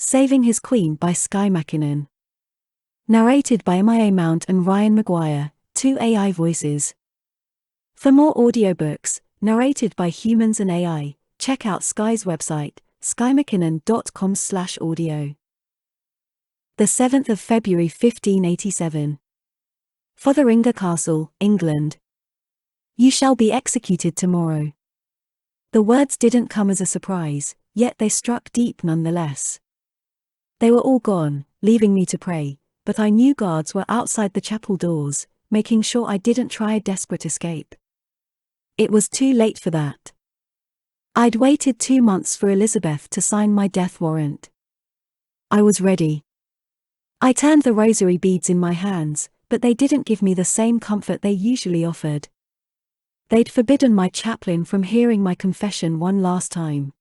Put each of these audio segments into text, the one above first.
Saving His Queen by Skye MacKinnon. Narrated by Mia Mount and Ryan Maguire, 2 AI voices. For more audiobooks, narrated by humans and AI, check out Skye's website, skyemackinnon.com/audio. The 7th of February 1587. Fotheringhay Castle, England. You shall be executed tomorrow. The words didn't come as a surprise, yet they struck deep nonetheless. They were all gone, leaving me to pray, but I knew guards were outside the chapel doors, making sure I didn't try a desperate escape. It was too late for that. I'd waited 2 months for Elizabeth to sign my death warrant. I was ready. I turned the rosary beads in my hands, but they didn't give me the same comfort they usually offered. They'd forbidden my chaplain from hearing my confession one last time.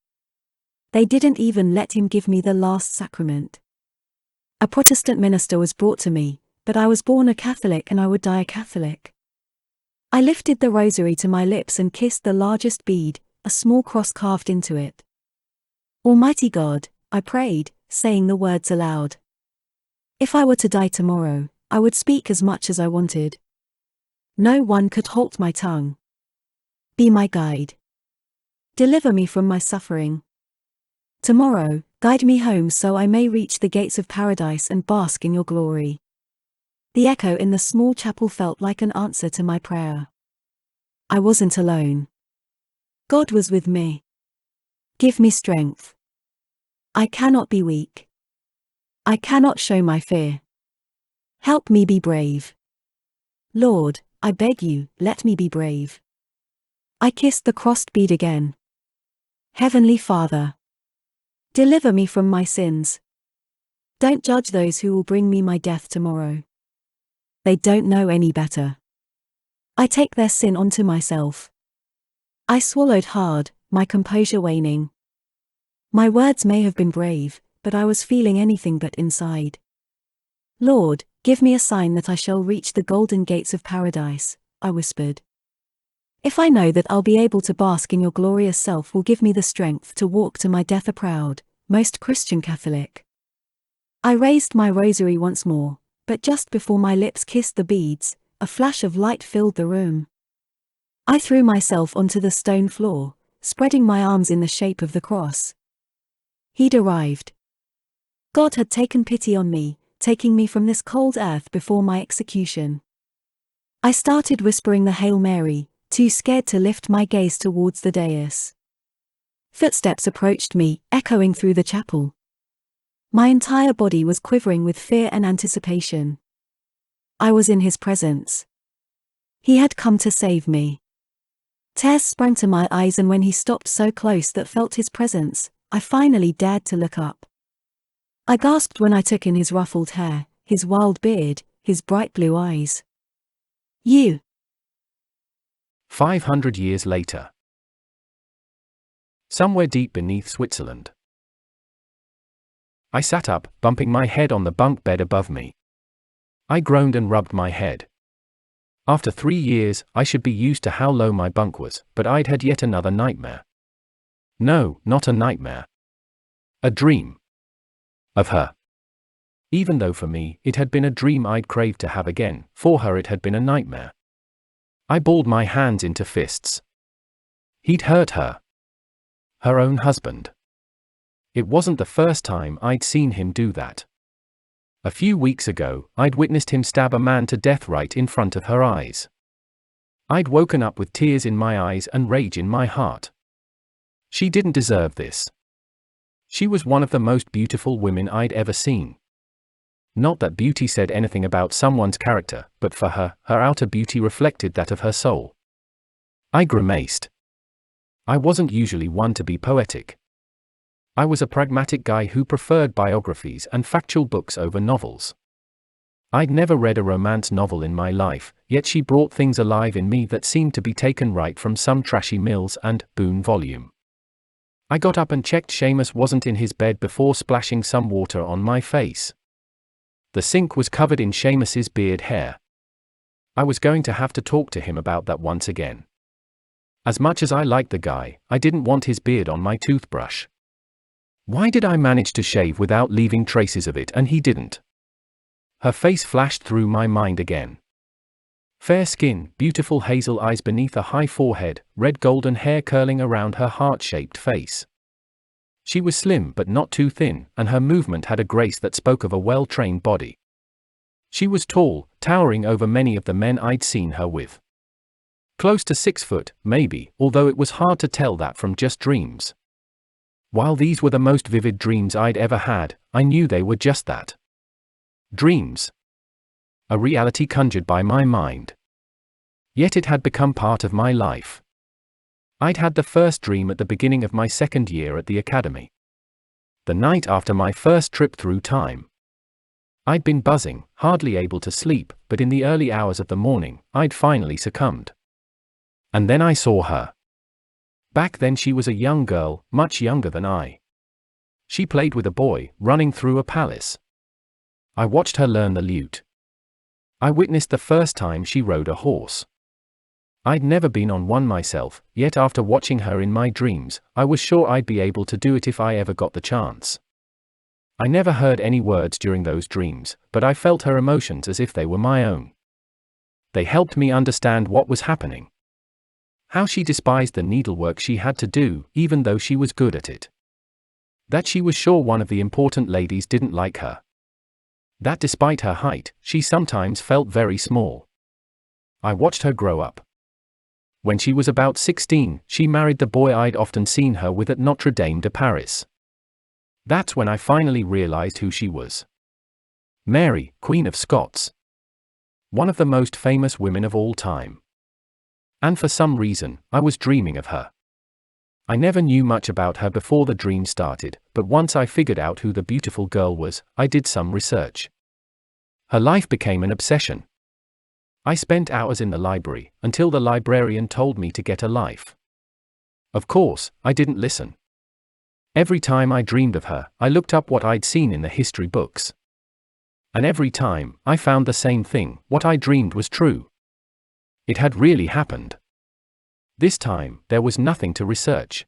They didn't even let him give me the last sacrament. A Protestant minister was brought to me, but I was born a Catholic and I would die a Catholic. I lifted the rosary to my lips and kissed the largest bead, a small cross carved into it. Almighty God, I prayed, saying the words aloud. If I were to die tomorrow, I would speak as much as I wanted. No one could halt my tongue. Be my guide. Deliver me from my suffering. Tomorrow, guide me home so I may reach the gates of paradise and bask in your glory. The echo in the small chapel felt like an answer to my prayer. I wasn't alone. God was with me. Give me strength. I cannot be weak. I cannot show my fear. Help me be brave. Lord, I beg you, let me be brave. I kissed the crossed bead again. Heavenly Father, deliver me from my sins. Don't judge those who will bring me my death tomorrow. They don't know any better. I take their sin onto myself. I swallowed hard, my composure waning. My words may have been brave, but I was feeling anything but inside. Lord, give me a sign that I shall reach the golden gates of paradise, I whispered. If I know that I'll be able to bask in your glorious self will give me the strength to walk to my death a proud, most Christian Catholic. I raised my rosary once more, but just before my lips kissed the beads, a flash of light filled the room. I threw myself onto the stone floor, spreading my arms in the shape of the cross. He'd arrived. God had taken pity on me, taking me from this cold earth before my execution. I started whispering the Hail Mary, too scared to lift my gaze towards the dais. Footsteps approached me, echoing through the chapel. My entire body was quivering with fear and anticipation. I was in his presence. He had come to save me. Tears sprang to my eyes, and when he stopped so close that felt his presence, I finally dared to look up. I gasped when I took in his ruffled hair, his wild beard, his bright blue eyes. You. 500 years later. Somewhere deep beneath Switzerland. I sat up, bumping my head on the bunk bed above me. I groaned and rubbed my head. After 3 years, I should be used to how low my bunk was, but I'd had yet another nightmare. No, not a nightmare. A dream. Of her. Even though for me, it had been a dream I'd craved to have again, for her it had been a nightmare. I balled my hands into fists. He'd hurt her. Her own husband. It wasn't the first time I'd seen him do that. A few weeks ago, I'd witnessed him stab a man to death right in front of her eyes. I'd woken up with tears in my eyes and rage in my heart. She didn't deserve this. She was one of the most beautiful women I'd ever seen. Not that beauty said anything about someone's character, but for her, her outer beauty reflected that of her soul. I grimaced. I wasn't usually one to be poetic. I was a pragmatic guy who preferred biographies and factual books over novels. I'd never read a romance novel in my life, yet she brought things alive in me that seemed to be taken right from some trashy Mills and Boon volume. I got up and checked Seamus wasn't in his bed before splashing some water on my face. The sink was covered in Seamus's beard hair. I was going to have to talk to him about that once again. As much as I liked the guy, I didn't want his beard on my toothbrush. Why did I manage to shave without leaving traces of it and he didn't? Her face flashed through my mind again. Fair skin, beautiful hazel eyes beneath a high forehead, red golden hair curling around her heart-shaped face. She was slim but not too thin, and her movement had a grace that spoke of a well-trained body. She was tall, towering over many of the men I'd seen her with. Close to 6 foot, maybe, although it was hard to tell that from just dreams. While these were the most vivid dreams I'd ever had, I knew they were just that. Dreams. A reality conjured by my mind. Yet it had become part of my life. I'd had the first dream at the beginning of my second year at the academy. The night after my first trip through time. I'd been buzzing, hardly able to sleep, but in the early hours of the morning, I'd finally succumbed. And then I saw her. Back then she was a young girl, much younger than I. She played with a boy, running through a palace. I watched her learn the lute. I witnessed the first time she rode a horse. I'd never been on one myself, yet after watching her in my dreams, I was sure I'd be able to do it if I ever got the chance. I never heard any words during those dreams, but I felt her emotions as if they were my own. They helped me understand what was happening. How she despised the needlework she had to do, even though she was good at it. That she was sure one of the important ladies didn't like her. That despite her height, she sometimes felt very small. I watched her grow up. When she was about 16, she married the boy I'd often seen her with at Notre Dame de Paris. That's when I finally realized who she was. Mary, Queen of Scots. One of the most famous women of all time. And for some reason, I was dreaming of her. I never knew much about her before the dream started, but once I figured out who the beautiful girl was, I did some research. Her life became an obsession. I spent hours in the library, until the librarian told me to get a life. Of course, I didn't listen. Every time I dreamed of her, I looked up what I'd seen in the history books. And every time, I found the same thing: what I dreamed was true. It had really happened. This time, there was nothing to research.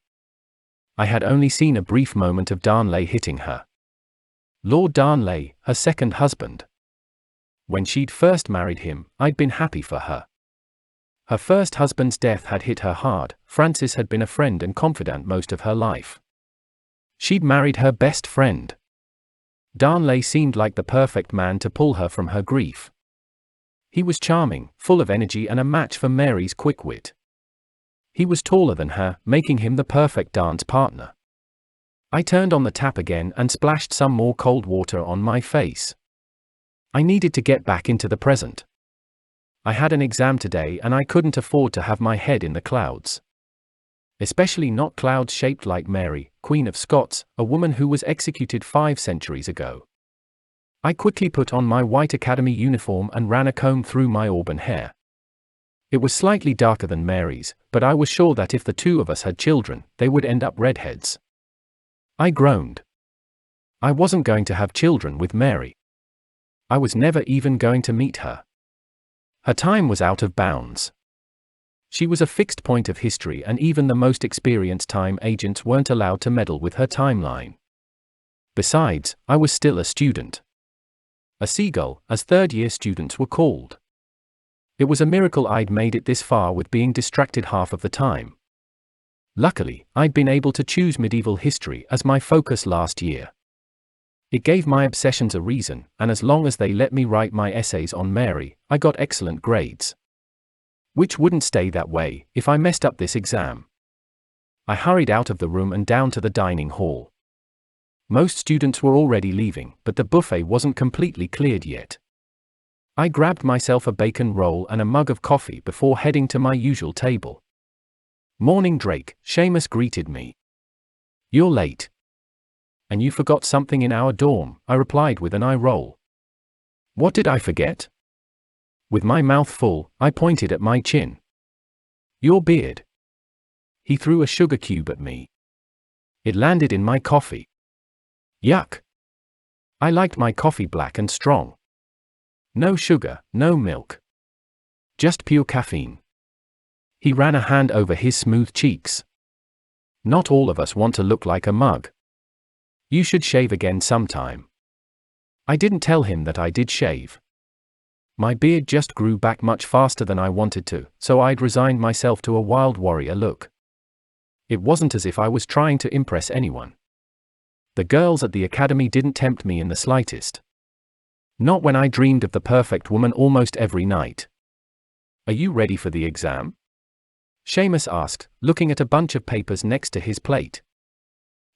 I had only seen a brief moment of Darnley hitting her. Lord Darnley, her second husband. When she'd first married him, I'd been happy for her. Her first husband's death had hit her hard. Francis had been a friend and confidant most of her life. She'd married her best friend. Darnley seemed like the perfect man to pull her from her grief. He was charming, full of energy and a match for Mary's quick wit. He was taller than her, making him the perfect dance partner. I turned on the tap again and splashed some more cold water on my face. I needed to get back into the present. I had an exam today and I couldn't afford to have my head in the clouds. Especially not clouds shaped like Mary, Queen of Scots, a woman who was executed 5 centuries ago. I quickly put on my white academy uniform and ran a comb through my auburn hair. It was slightly darker than Mary's, but I was sure that if the two of us had children, they would end up redheads. I groaned. I wasn't going to have children with Mary. I was never even going to meet her. Her time was out of bounds. She was a fixed point of history, and even the most experienced time agents weren't allowed to meddle with her timeline. Besides, I was still a student. A seagull, as third-year students were called. It was a miracle I'd made it this far with being distracted half of the time. Luckily, I'd been able to choose medieval history as my focus last year. It gave my obsessions a reason, and as long as they let me write my essays on Mary, I got excellent grades. Which wouldn't stay that way if I messed up this exam. I hurried out of the room and down to the dining hall. Most students were already leaving, but the buffet wasn't completely cleared yet. I grabbed myself a bacon roll and a mug of coffee before heading to my usual table. "Morning, Drake," Seamus greeted me. "You're late." "And you forgot something in our dorm," I replied with an eye roll. "What did I forget?" With my mouth full, I pointed at my chin. "Your beard." He threw a sugar cube at me. It landed in my coffee. Yuck. I liked my coffee black and strong. No sugar, no milk. Just pure caffeine. He ran a hand over his smooth cheeks. "Not all of us want to look like a mug." You should shave again sometime. I didn't tell him that I did shave. My beard just grew back much faster than I wanted to, so I'd resigned myself to a wild warrior look. It wasn't as if I was trying to impress anyone. The girls at the academy didn't tempt me in the slightest. Not when I dreamed of the perfect woman almost every night. Are you ready for the exam? Seamus asked, looking at a bunch of papers next to his plate.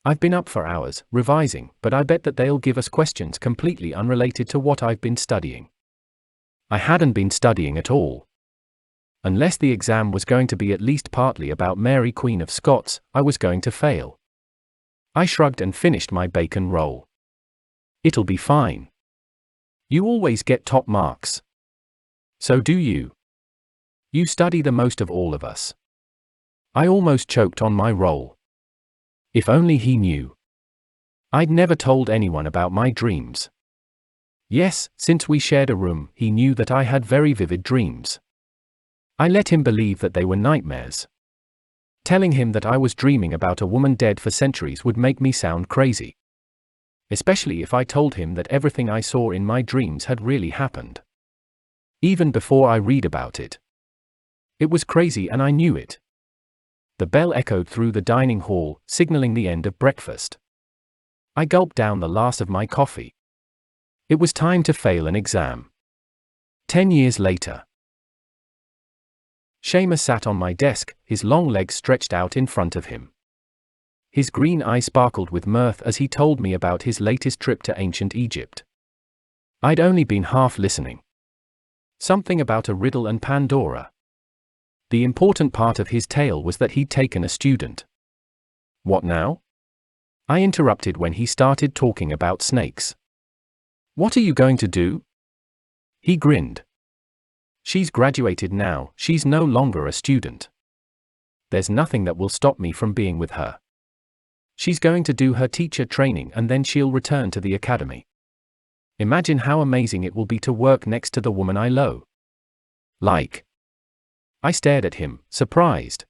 I've been up for hours, revising, but I bet that they'll give us questions completely unrelated to what I've been studying. I hadn't been studying at all. Unless the exam was going to be at least partly about Mary Queen of Scots, I was going to fail. I shrugged and finished my bacon roll. It'll be fine. You always get top marks. So do you. You study the most of all of us. I almost choked on my roll. If only he knew. I'd never told anyone about my dreams. Yes, since we shared a room, he knew that I had very vivid dreams. I let him believe that they were nightmares. Telling him that I was dreaming about a woman dead for centuries would make me sound crazy. Especially if I told him that everything I saw in my dreams had really happened. Even before I read about it. It was crazy and I knew it. The bell echoed through the dining hall, signaling the end of breakfast. I gulped down the last of my coffee. It was time to fail an exam. 10 years later. Seamus sat on my desk, his long legs stretched out in front of him. His green eye sparkled with mirth as he told me about his latest trip to ancient Egypt. I'd only been half listening. Something about a riddle and Pandora. The important part of his tale was that he'd taken a student. What now? I interrupted when he started talking about snakes. What are you going to do? He grinned. She's graduated now, she's no longer a student. There's nothing that will stop me from being with her. She's going to do her teacher training and then she'll return to the academy. Imagine how amazing it will be to work next to the woman I love. Like. I stared at him, surprised.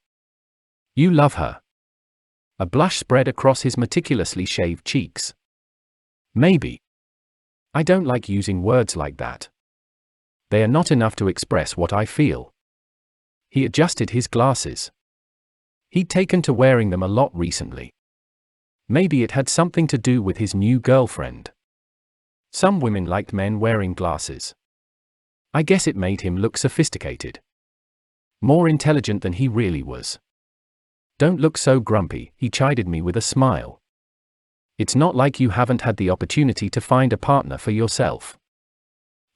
You love her. A blush spread across his meticulously shaved cheeks. Maybe. I don't like using words like that. They are not enough to express what I feel. He adjusted his glasses. He'd taken to wearing them a lot recently. Maybe it had something to do with his new girlfriend. Some women liked men wearing glasses. I guess it made him look sophisticated. More intelligent than he really was. Don't look so grumpy, he chided me with a smile. It's not like you haven't had the opportunity to find a partner for yourself.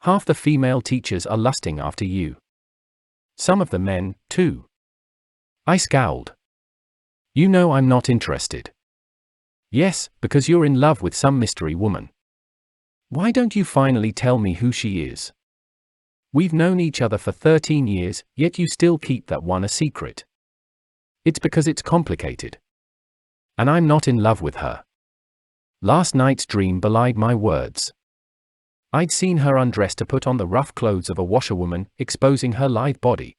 Half the female teachers are lusting after you. Some of the men, too. I scowled. You know I'm not interested. Yes, because you're in love with some mystery woman. Why don't you finally tell me who she is? We've known each other for 13 years, yet you still keep that one a secret. It's because it's complicated. And I'm not in love with her. Last night's dream belied my words. I'd seen her undress to put on the rough clothes of a washerwoman, exposing her lithe body.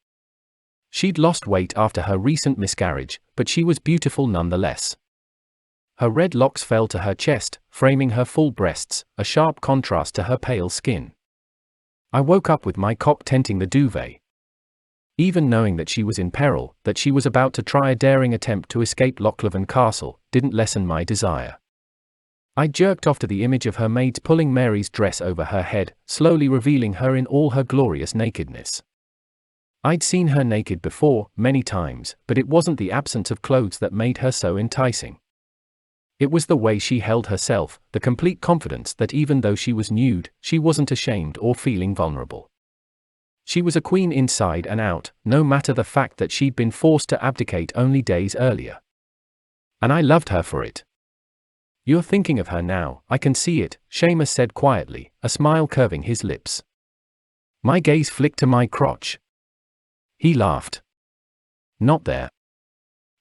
She'd lost weight after her recent miscarriage, but she was beautiful nonetheless. Her red locks fell to her chest, framing her full breasts, a sharp contrast to her pale skin. I woke up with my cock tenting the duvet. Even knowing that she was in peril, that she was about to try a daring attempt to escape Lochleven Castle, didn't lessen my desire. I jerked off to the image of her maids pulling Mary's dress over her head, slowly revealing her in all her glorious nakedness. I'd seen her naked before, many times, but it wasn't the absence of clothes that made her so enticing. It was the way she held herself, the complete confidence that even though she was nude, she wasn't ashamed or feeling vulnerable. She was a queen inside and out, no matter the fact that she'd been forced to abdicate only days earlier. And I loved her for it. You're thinking of her now, I can see it, Seamus said quietly, a smile curving his lips. My gaze flicked to my crotch. He laughed. Not there.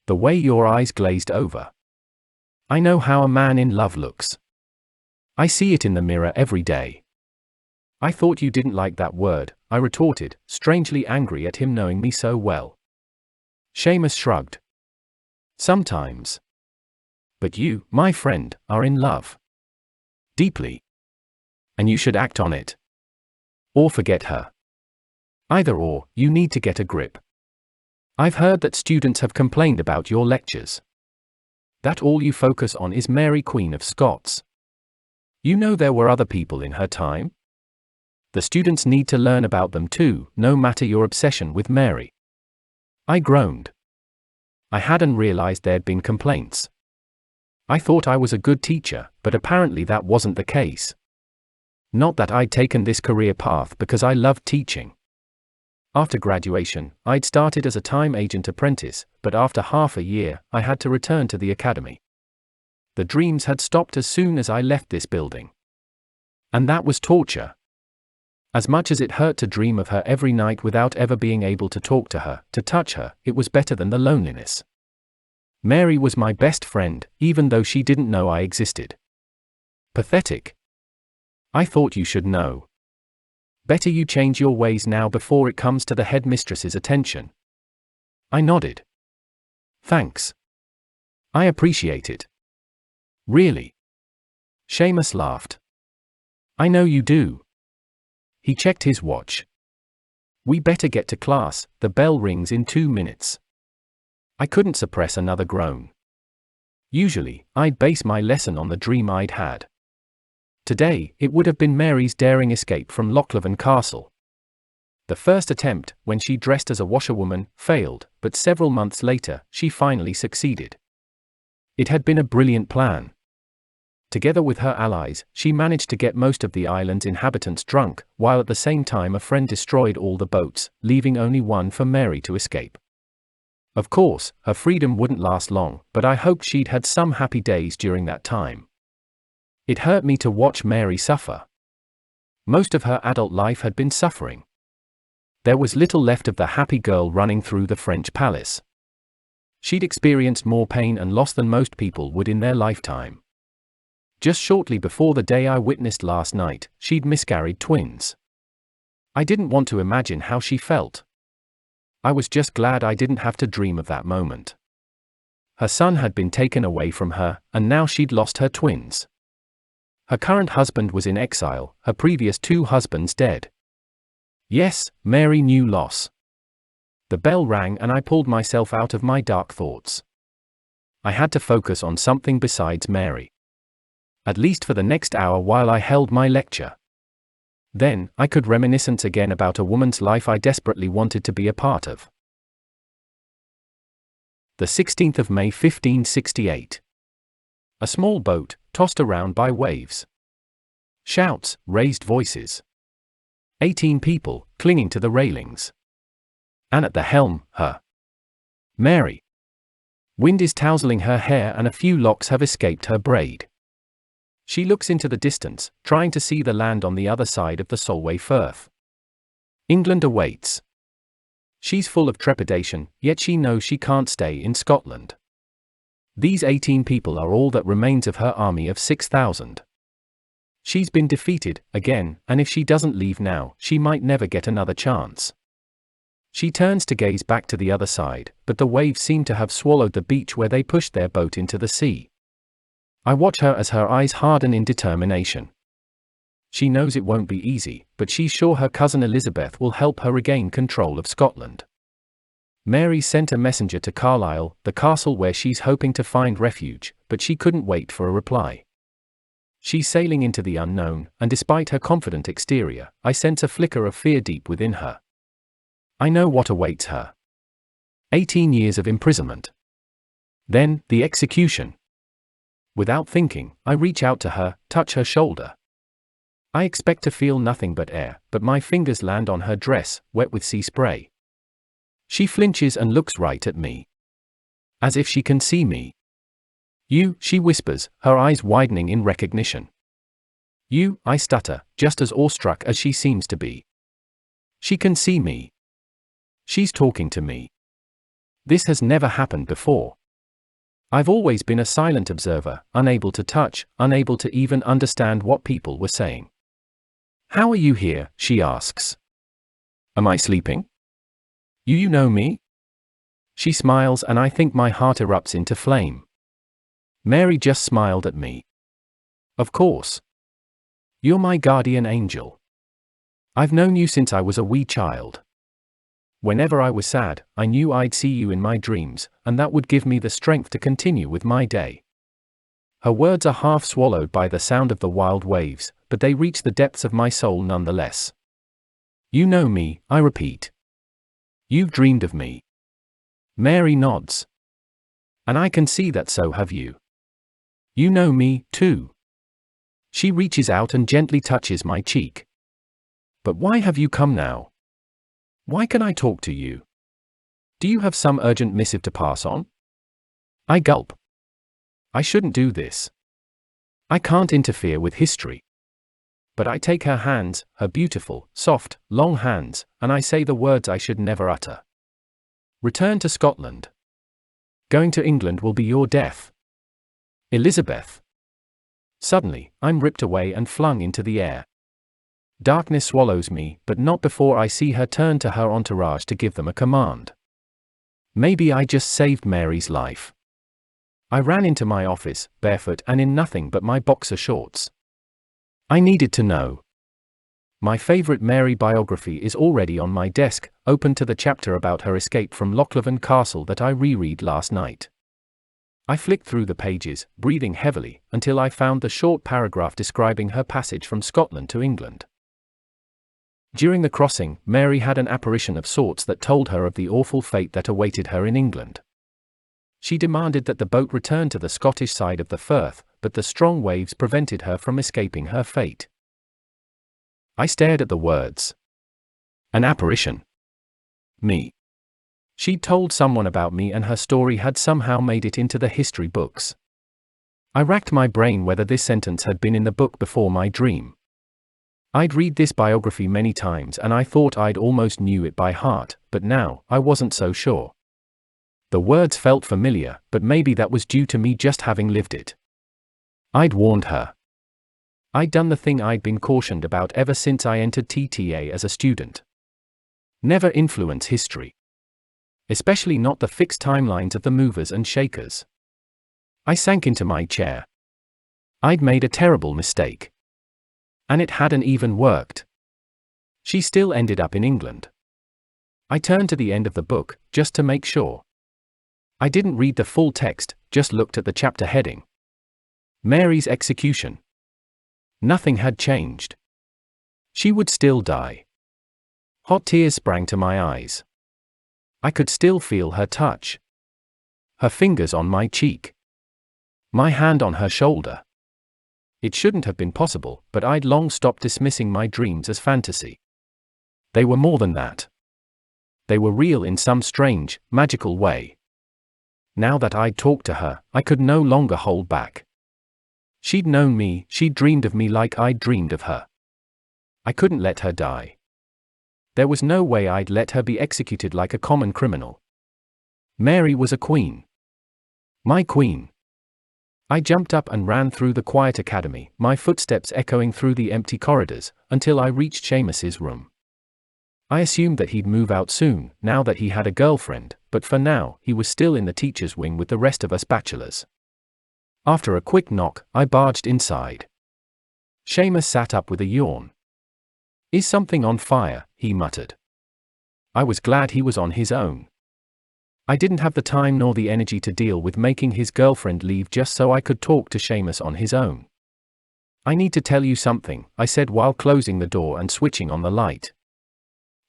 The way your eyes glazed over. I know how a man in love looks. I see it in the mirror every day. I thought you didn't like that word, I retorted, strangely angry at him knowing me so well. Seamus shrugged. Sometimes. But you, my friend, are in love. Deeply. And you should act on it. Or forget her. Either or, you need to get a grip. I've heard that students have complained about your lectures. That all you focus on is Mary Queen of Scots. You know there were other people in her time? The students need to learn about them too, no matter your obsession with Mary. I groaned. I hadn't realized there'd been complaints. I thought I was a good teacher, but apparently that wasn't the case. Not that I'd taken this career path because I loved teaching. After graduation, I'd started as a time agent apprentice, but after half a year, I had to return to the academy. The dreams had stopped as soon as I left this building. And that was torture. As much as it hurt to dream of her every night without ever being able to talk to her, to touch her, it was better than the loneliness. Mary was my best friend, even though she didn't know I existed. Pathetic. I thought you should know. Better you change your ways now before it comes to the headmistress's attention. I nodded. Thanks. I appreciate it. Really? Seamus laughed. I know you do. He checked his watch. We better get to class, the bell rings in 2 minutes. I couldn't suppress another groan. Usually, I'd base my lesson on the dream I'd had. Today, it would have been Mary's daring escape from Lochleven Castle. The first attempt, when she dressed as a washerwoman, failed, but several months later, she finally succeeded. It had been a brilliant plan. Together with her allies, she managed to get most of the island's inhabitants drunk, while at the same time a friend destroyed all the boats, leaving only one for Mary to escape. Of course, her freedom wouldn't last long, but I hoped she'd had some happy days during that time. It hurt me to watch Mary suffer. Most of her adult life had been suffering. There was little left of the happy girl running through the French palace. She'd experienced more pain and loss than most people would in their lifetime. Just shortly before the day I witnessed last night, she'd miscarried twins. I didn't want to imagine how she felt. I was just glad I didn't have to dream of that moment. Her son had been taken away from her, and now she'd lost her twins. Her current husband was in exile, her previous 2 husbands dead. Yes, Mary knew loss. The bell rang and I pulled myself out of my dark thoughts. I had to focus on something besides Mary. At least for the next hour while I held my lecture. Then, I could reminisce again about a woman's life I desperately wanted to be a part of. The 16th of May 1568. A small boat, tossed around by waves. Shouts, raised voices. 18 people, clinging to the railings. And at the helm, her. Mary. Wind is tousling her hair and a few locks have escaped her braid. She looks into the distance, trying to see the land on the other side of the Solway Firth. England awaits. She's full of trepidation, yet she knows she can't stay in Scotland. These 18 people are all that remains of her army of 6,000. She's been defeated, again, and if she doesn't leave now, she might never get another chance. She turns to gaze back to the other side, but the waves seem to have swallowed the beach where they pushed their boat into the sea. I watch her as her eyes harden in determination. She knows it won't be easy, but she's sure her cousin Elizabeth will help her regain control of Scotland. Mary sent a messenger to Carlisle, the castle where she's hoping to find refuge, but she couldn't wait for a reply. She's sailing into the unknown, and despite her confident exterior, I sense a flicker of fear deep within her. I know what awaits her. 18 years of imprisonment. Then, the execution. Without thinking, I reach out to her, touch her shoulder. I expect to feel nothing but air, but my fingers land on her dress, wet with sea spray. She flinches and looks right at me. As if she can see me. You, she whispers, her eyes widening in recognition. You, I stutter, just as awestruck as she seems to be. She can see me. She's talking to me. This has never happened before. I've always been a silent observer, unable to touch, unable to even understand what people were saying. How are you here? She asks. Am I sleeping? You know me? She smiles and I think my heart erupts into flame. Mary just smiled at me. Of course. You're my guardian angel. I've known you since I was a wee child. Whenever I was sad, I knew I'd see you in my dreams, and that would give me the strength to continue with my day. Her words are half swallowed by the sound of the wild waves, but they reach the depths of my soul nonetheless. You know me, I repeat. You've dreamed of me. Mary nods. And I can see that so have you. You know me, too. She reaches out and gently touches my cheek. But why have you come now? Why can I talk to you? Do you have some urgent missive to pass on? I gulp. I shouldn't do this. I can't interfere with history. But I take her hands, her beautiful, soft, long hands, and I say the words I should never utter. Return to Scotland. Going to England will be your death. Elizabeth. Suddenly, I'm ripped away and flung into the air. Darkness swallows me, but not before I see her turn to her entourage to give them a command. Maybe I just saved Mary's life. I ran into my office, barefoot and in nothing but my boxer shorts. I needed to know. My favorite Mary biography is already on my desk, open to the chapter about her escape from Lochleven Castle that I reread last night. I flicked through the pages, breathing heavily, until I found the short paragraph describing her passage from Scotland to England. During the crossing, Mary had an apparition of sorts that told her of the awful fate that awaited her in England. She demanded that the boat return to the Scottish side of the Firth, but the strong waves prevented her from escaping her fate. I stared at the words. An apparition. Me. She'd told someone about me and her story had somehow made it into the history books. I racked my brain whether this sentence had been in the book before my dream. I'd read this biography many times and I thought I'd almost knew it by heart, but now, I wasn't so sure. The words felt familiar, but maybe that was due to me just having lived it. I'd warned her. I'd done the thing I'd been cautioned about ever since I entered TTA as a student. Never influence history. Especially not the fixed timelines of the movers and shakers. I sank into my chair. I'd made a terrible mistake. And it hadn't even worked. She still ended up in England. I turned to the end of the book, just to make sure. I didn't read the full text, just looked at the chapter heading. Mary's execution. Nothing had changed. She would still die. Hot tears sprang to my eyes. I could still feel her touch. Her fingers on my cheek. My hand on her shoulder. It shouldn't have been possible, but I'd long stopped dismissing my dreams as fantasy. They were more than that. They were real in some strange, magical way. Now that I'd talked to her, I could no longer hold back. She'd known me, she'd dreamed of me like I'd dreamed of her. I couldn't let her die. There was no way I'd let her be executed like a common criminal. Mary was a queen. My queen. I jumped up and ran through the quiet academy, my footsteps echoing through the empty corridors, until I reached Seamus's room. I assumed that he'd move out soon, now that he had a girlfriend, but for now, he was still in the teacher's wing with the rest of us bachelors. After a quick knock, I barged inside. Seamus sat up with a yawn. "Is something on fire?" he muttered. I was glad he was on his own. I didn't have the time nor the energy to deal with making his girlfriend leave just so I could talk to Seamus on his own. "I need to tell you something," I said while closing the door and switching on the light.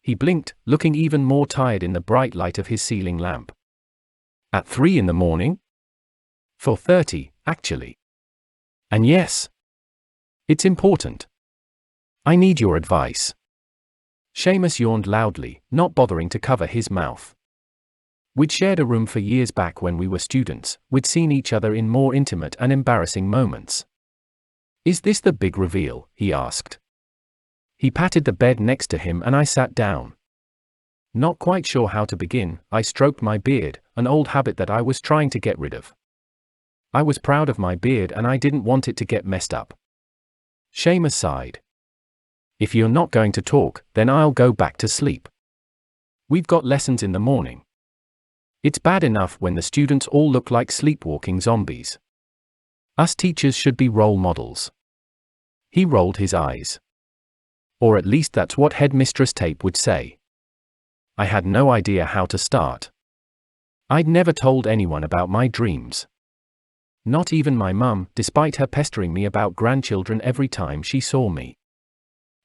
He blinked, looking even more tired in the bright light of his ceiling lamp. "At 3 in the morning? 4:30, actually. And yes. It's important. I need your advice." Seamus yawned loudly, not bothering to cover his mouth. We'd shared a room for years back when we were students, we'd seen each other in more intimate and embarrassing moments. "Is this the big reveal?" he asked. He patted the bed next to him and I sat down. Not quite sure how to begin, I stroked my beard, an old habit that I was trying to get rid of. I was proud of my beard and I didn't want it to get messed up. Seamus sighed. "If you're not going to talk, then I'll go back to sleep. We've got lessons in the morning. It's bad enough when the students all look like sleepwalking zombies. Us teachers should be role models. He rolled his eyes. Or at least that's what Headmistress Tape would say. I had no idea how to start. I'd never told anyone about my dreams. Not even my mum, despite her pestering me about grandchildren every time she saw me.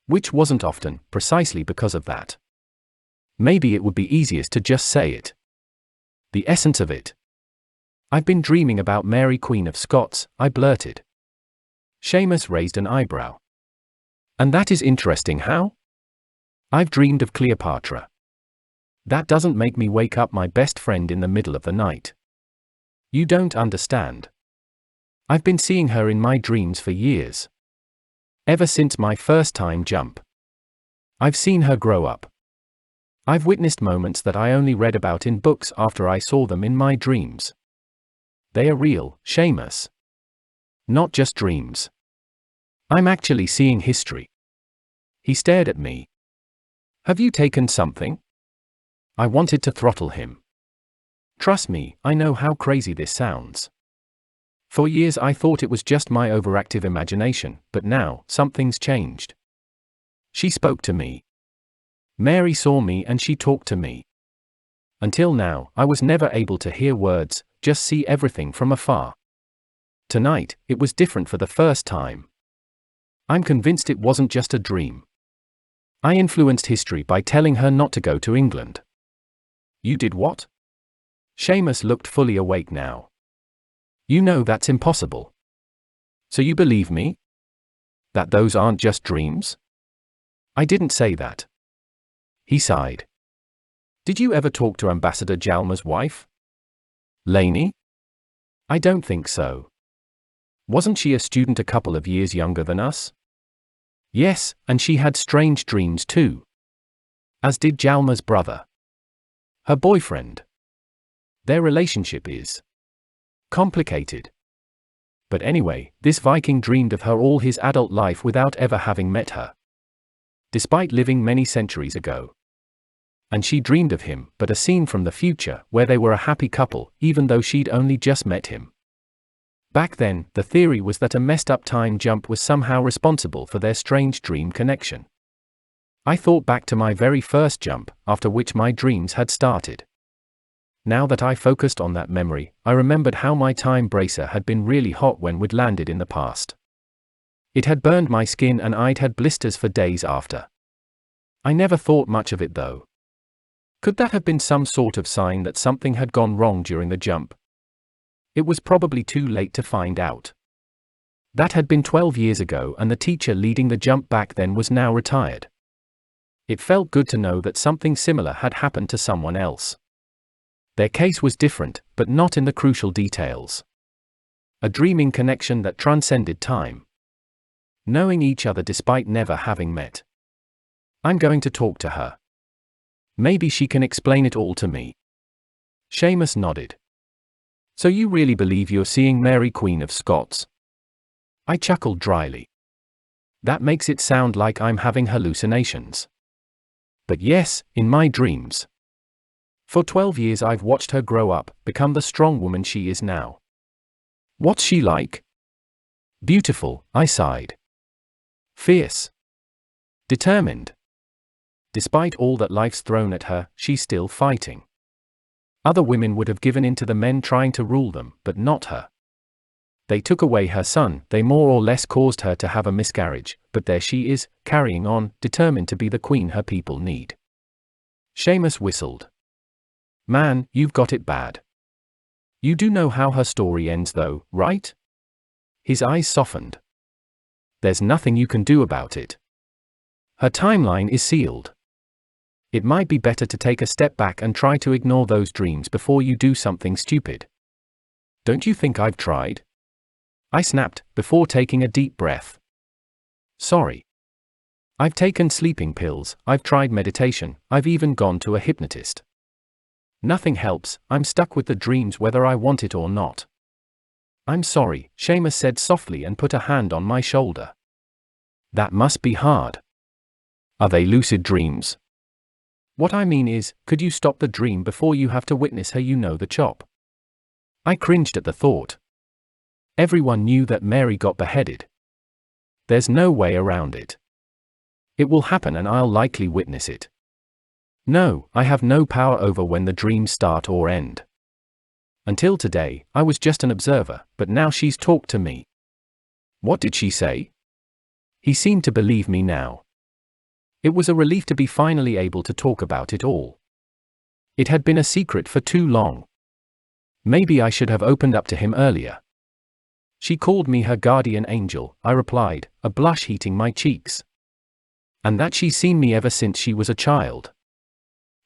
Which wasn't often, precisely because of that. Maybe it would be easiest to just say it. The essence of it. I've been dreaming about Mary Queen of Scots, I blurted. Seamus raised an eyebrow. And that is interesting, how? I've dreamed of Cleopatra. That doesn't make me wake up my best friend in the middle of the night. You don't understand. I've been seeing her in my dreams for years. Ever since my first time jump. I've seen her grow up. I've witnessed moments that I only read about in books after I saw them in my dreams. They are real, Seamus. Not just dreams. I'm actually seeing history. He stared at me. Have you taken something? I wanted to throttle him. Trust me, I know how crazy this sounds. For years I thought it was just my overactive imagination, but now, something's changed. She spoke to me. Mary saw me and she talked to me. Until now, I was never able to hear words, just see everything from afar. Tonight, it was different for the first time. I'm convinced it wasn't just a dream. I influenced history by telling her not to go to England. You did what? Seamus looked fully awake now. You know that's impossible. So you believe me? That those aren't just dreams? I didn't say that. He sighed. Did you ever talk to Ambassador Jalmer's wife? Lainey? I don't think so. Wasn't she a student a couple of years younger than us? Yes, and she had strange dreams too. As did Jalmer's brother. Her boyfriend. Their relationship is complicated. But anyway, this Viking dreamed of her all his adult life without ever having met her. Despite living many centuries ago. And she dreamed of him, but a scene from the future, where they were a happy couple, even though she'd only just met him. Back then, the theory was that a messed up time jump was somehow responsible for their strange dream connection. I thought back to my very first jump, after which my dreams had started. Now that I focused on that memory, I remembered how my time bracer had been really hot when we'd landed in the past. It had burned my skin and I'd had blisters for days after. I never thought much of it though. Could that have been some sort of sign that something had gone wrong during the jump? It was probably too late to find out. That had been 12 years ago and the teacher leading the jump back then was now retired. It felt good to know that something similar had happened to someone else. Their case was different, but not in the crucial details. A dreaming connection that transcended time. Knowing each other despite never having met. I'm going to talk to her. Maybe she can explain it all to me. Seamus nodded. So you really believe you're seeing Mary Queen of Scots? I chuckled dryly. That makes it sound like I'm having hallucinations. But yes, in my dreams. For 12 years I've watched her grow up, become the strong woman she is now. What's she like? Beautiful, I sighed. Fierce. Determined. Despite all that life's thrown at her, she's still fighting. Other women would have given in to the men trying to rule them, but not her. They took away her son, they more or less caused her to have a miscarriage, but there she is, carrying on, determined to be the queen her people need. Seamus whistled. Man, you've got it bad. You do know how her story ends though, right? His eyes softened. There's nothing you can do about it. Her timeline is sealed. It might be better to take a step back and try to ignore those dreams before you do something stupid. Don't you think I've tried? I snapped, before taking a deep breath. Sorry. I've taken sleeping pills, I've tried meditation, I've even gone to a hypnotist. Nothing helps, I'm stuck with the dreams whether I want it or not. I'm sorry, Seamus said softly and put a hand on my shoulder. That must be hard. Are they lucid dreams? What I mean is, could you stop the dream before you have to witness her, you know the chop? I cringed at the thought. Everyone knew that Mary got beheaded. There's no way around it. It will happen and I'll likely witness it. No, I have no power over when the dreams start or end. Until today, I was just an observer, but now she's talked to me. What did she say? He seemed to believe me now. It was a relief to be finally able to talk about it all. It had been a secret for too long. Maybe I should have opened up to him earlier. She called me her guardian angel, I replied, a blush heating my cheeks. And that she's seen me ever since she was a child.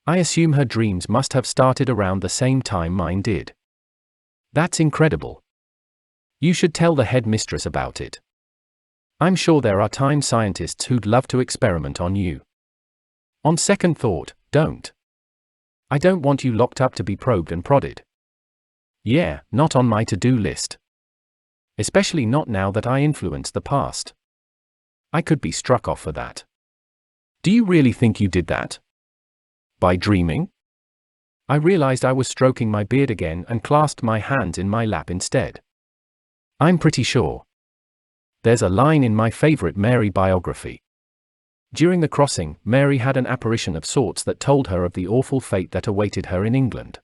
I assume her dreams must have started around the same time mine did. That's incredible. You should tell the headmistress about it. I'm sure there are time scientists who'd love to experiment on you. On second thought, don't. I don't want you locked up to be probed and prodded. Yeah, not on my to-do list. Especially not now that I influence the past. I could be struck off for that. Do you really think you did that? By dreaming? I realized I was stroking my beard again and clasped my hands in my lap instead. I'm pretty sure. There's a line in my favorite Mary biography. During the crossing, Mary had an apparition of sorts that told her of the awful fate that awaited her in England.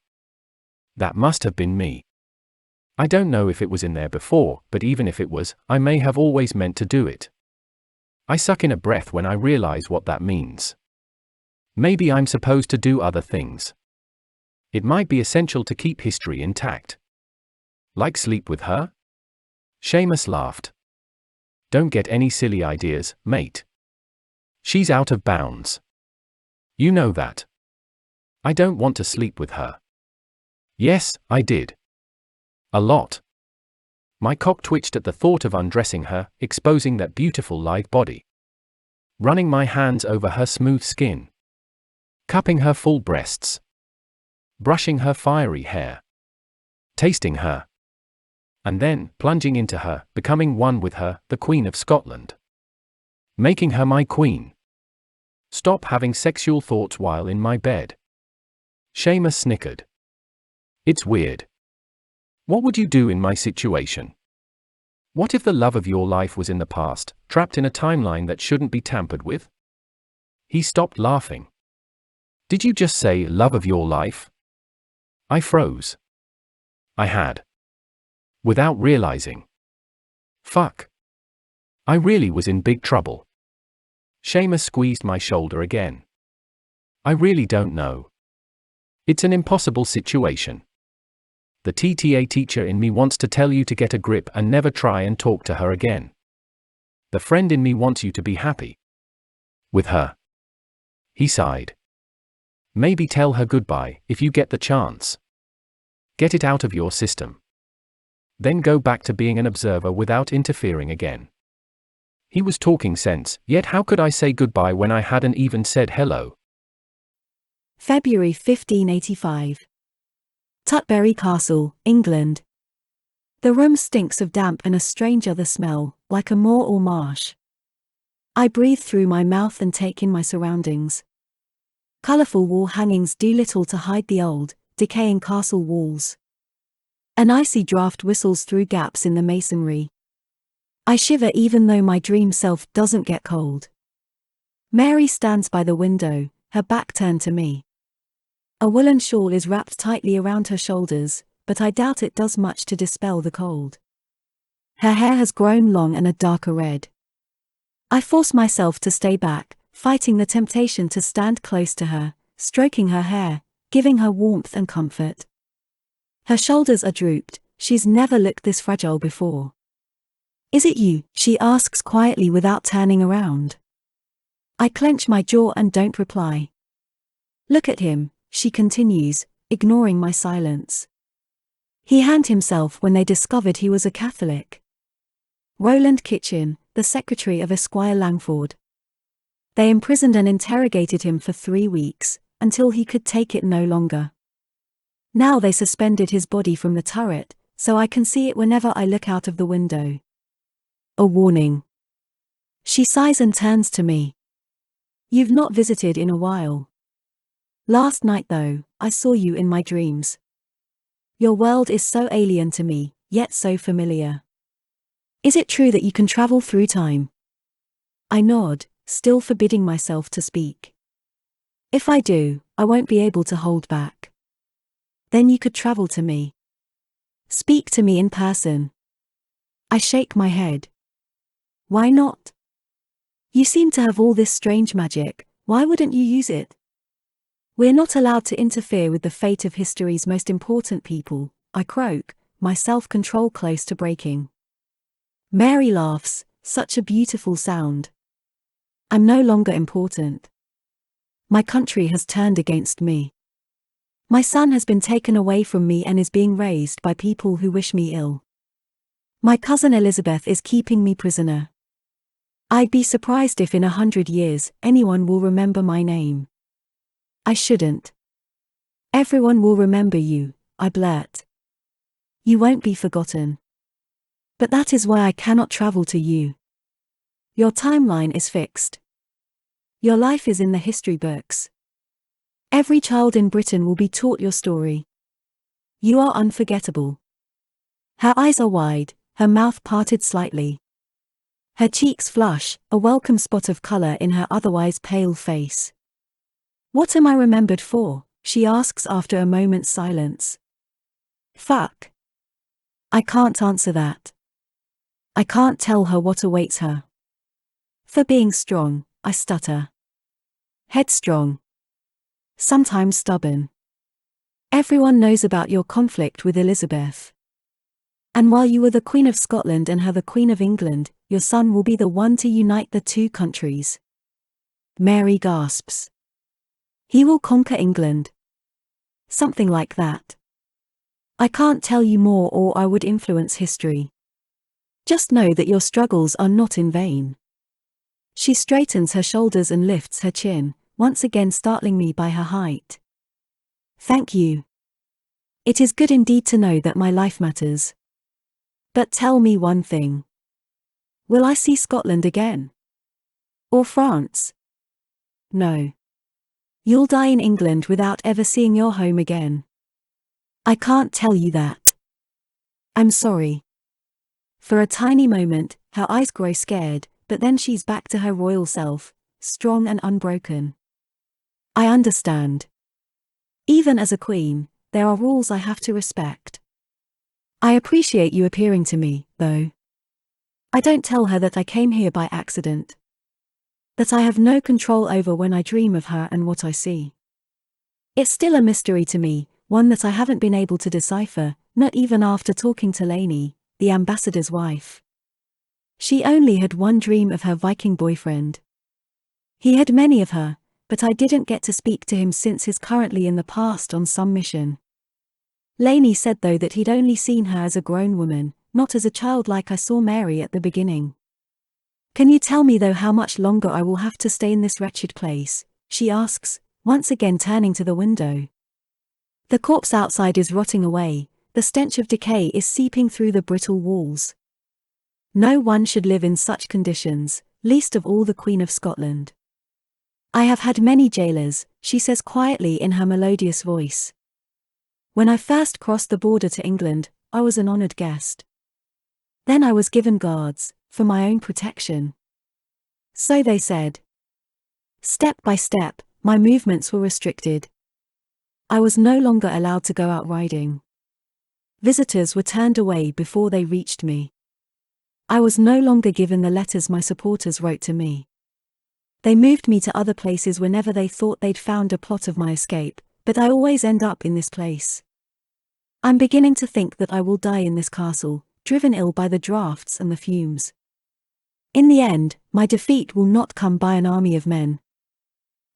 That must have been me. I don't know if it was in there before, but even if it was, I may have always meant to do it. I suck in a breath when I realize what that means. Maybe I'm supposed to do other things. It might be essential to keep history intact. Like sleep with her? Seamus laughed. Don't get any silly ideas, mate. She's out of bounds. You know that. I don't want to sleep with her. Yes, I did. A lot. My cock twitched at the thought of undressing her, exposing that beautiful lithe body. Running my hands over her smooth skin. Cupping her full breasts. Brushing her fiery hair. Tasting her. And then, plunging into her, becoming one with her, the Queen of Scotland. Making her my queen. Stop having sexual thoughts while in my bed. Seamus snickered. It's weird. What would you do in my situation? What if the love of your life was in the past, trapped in a timeline that shouldn't be tampered with? He stopped laughing. Did you just say love of your life? I froze. I had. Without realizing. Fuck. I really was in big trouble. Seamus squeezed my shoulder again. I really don't know. It's an impossible situation. The TTA teacher in me wants to tell you to get a grip and never try and talk to her again. The friend in me wants you to be happy. With her. He sighed. Maybe tell her goodbye, if you get the chance. Get it out of your system. Then go back to being an observer without interfering again. He was talking sense, yet how could I say goodbye when I hadn't even said hello? February 1585. Tutbury Castle, England. The room stinks of damp and a strange other smell, like a moor or marsh. I breathe through my mouth and take in my surroundings. Colourful wall hangings do little to hide the old, decaying castle walls. An icy draught whistles through gaps in the masonry. I shiver even though my dream self doesn't get cold. Mary stands by the window, her back turned to me. A woolen shawl is wrapped tightly around her shoulders, but I doubt it does much to dispel the cold. Her hair has grown long and a darker red. I force myself to stay back, fighting the temptation to stand close to her, stroking her hair, giving her warmth and comfort. Her shoulders are drooped, she's never looked this fragile before. Is it you? She asks quietly without turning around. I clench my jaw and don't reply. Look at him, she continues, ignoring my silence. He hanged himself when they discovered he was a Catholic. Rowland Kitchin, the secretary of Esquire Langford. They imprisoned and interrogated him for 3 weeks, until he could take it no longer. Now they suspended his body from the turret, so I can see it whenever I look out of the window. A warning. She sighs and turns to me. You've not visited in a while. Last night though, I saw you in my dreams. Your world is so alien to me, yet so familiar. Is it true that you can travel through time? I nod, still forbidding myself to speak. If I do, I won't be able to hold back. Then you could travel to me. Speak to me in person. I shake my head. Why not? You seem to have all this strange magic, why wouldn't you use it? We're not allowed to interfere with the fate of history's most important people, I croak, my self-control close to breaking. Mary laughs, such a beautiful sound. I'm no longer important. My country has turned against me. My son has been taken away from me and is being raised by people who wish me ill. My cousin Elizabeth is keeping me prisoner. I'd be surprised if in 100 years anyone will remember my name. I shouldn't. Everyone will remember you, I blurt. You won't be forgotten. But that is why I cannot travel to you. Your timeline is fixed. Your life is in the history books. Every child in Britain will be taught your story. You are unforgettable. Her eyes are wide, her mouth parted slightly. Her cheeks flush, a welcome spot of color in her otherwise pale face. What am I remembered for? She asks after a moment's silence. Fuck. I can't answer that. I can't tell her what awaits her. For being strong, I stutter. Headstrong. Sometimes stubborn. Everyone knows about your conflict with Elizabeth. And while you were the Queen of Scotland and her the Queen of England, your son will be the one to unite the two countries. Mary gasps. He will conquer England. Something like that. I can't tell you more or I would influence history. Just know that your struggles are not in vain. She straightens her shoulders and lifts her chin, once again startling me by her height. Thank you. It is good indeed to know that my life matters. But tell me one thing. Will I see Scotland again? Or France? No. You'll die in England without ever seeing your home again. I can't tell you that. I'm sorry. For a tiny moment, her eyes grow scared, but then she's back to her royal self, strong and unbroken. I understand. Even as a queen, there are rules I have to respect. I appreciate you appearing to me, though. I don't tell her that I came here by accident. That I have no control over when I dream of her and what I see. It's still a mystery to me, one that I haven't been able to decipher, not even after talking to Lainey, the ambassador's wife. She only had one dream of her Viking boyfriend. He had many of her, but I didn't get to speak to him since he's currently in the past on some mission. Lainey said though that he'd only seen her as a grown woman, not as a child like I saw Mary at the beginning. Can you tell me though how much longer I will have to stay in this wretched place? She asks, once again turning to the window. The corpse outside is rotting away, the stench of decay is seeping through the brittle walls. No one should live in such conditions, least of all the Queen of Scotland. I have had many jailers, she says quietly in her melodious voice. When I first crossed the border to England, I was an honored guest. Then I was given guards, for my own protection. So they said. Step by step, my movements were restricted. I was no longer allowed to go out riding. Visitors were turned away before they reached me. I was no longer given the letters my supporters wrote to me. They moved me to other places whenever they thought they'd found a plot of my escape, but I always end up in this place. I'm beginning to think that I will die in this castle, driven ill by the draughts and the fumes. In the end, my defeat will not come by an army of men.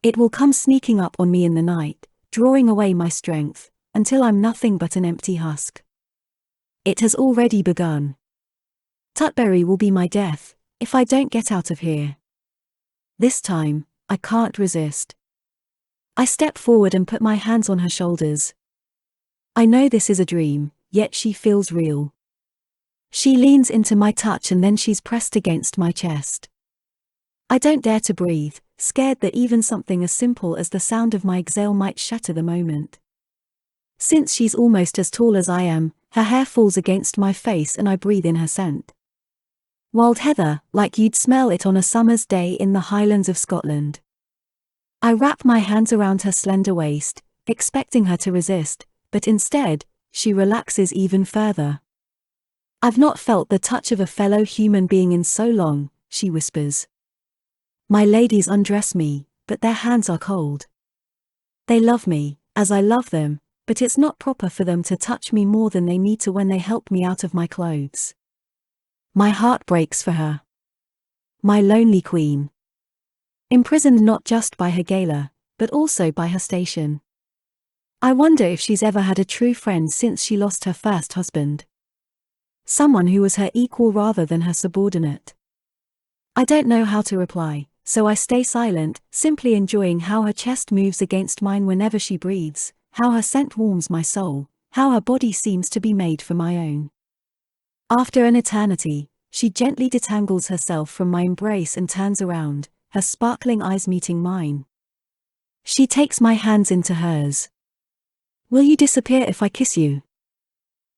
It will come sneaking up on me in the night, drawing away my strength, until I'm nothing but an empty husk. It has already begun. Tutbury will be my death, if I don't get out of here. This time, I can't resist. I step forward and put my hands on her shoulders. I know this is a dream, yet she feels real. She leans into my touch and then she's pressed against my chest. I don't dare to breathe, scared that even something as simple as the sound of my exhale might shatter the moment. Since she's almost as tall as I am, her hair falls against my face and I breathe in her scent. Wild heather, like you'd smell it on a summer's day in the Highlands of Scotland. I wrap my hands around her slender waist, expecting her to resist, but instead, she relaxes even further. I've not felt the touch of a fellow human being in so long, she whispers. My ladies undress me, but their hands are cold. They love me, as I love them, but it's not proper for them to touch me more than they need to when they help me out of my clothes. My heart breaks for her. My lonely queen. Imprisoned not just by her gala, but also by her station. I wonder if she's ever had a true friend since she lost her first husband. Someone who was her equal rather than her subordinate. I don't know how to reply, so I stay silent, simply enjoying how her chest moves against mine whenever she breathes, how her scent warms my soul, how her body seems to be made for my own. After an eternity, she gently detangles herself from my embrace and turns around, her sparkling eyes meeting mine. She takes my hands into hers. Will you disappear if I kiss you?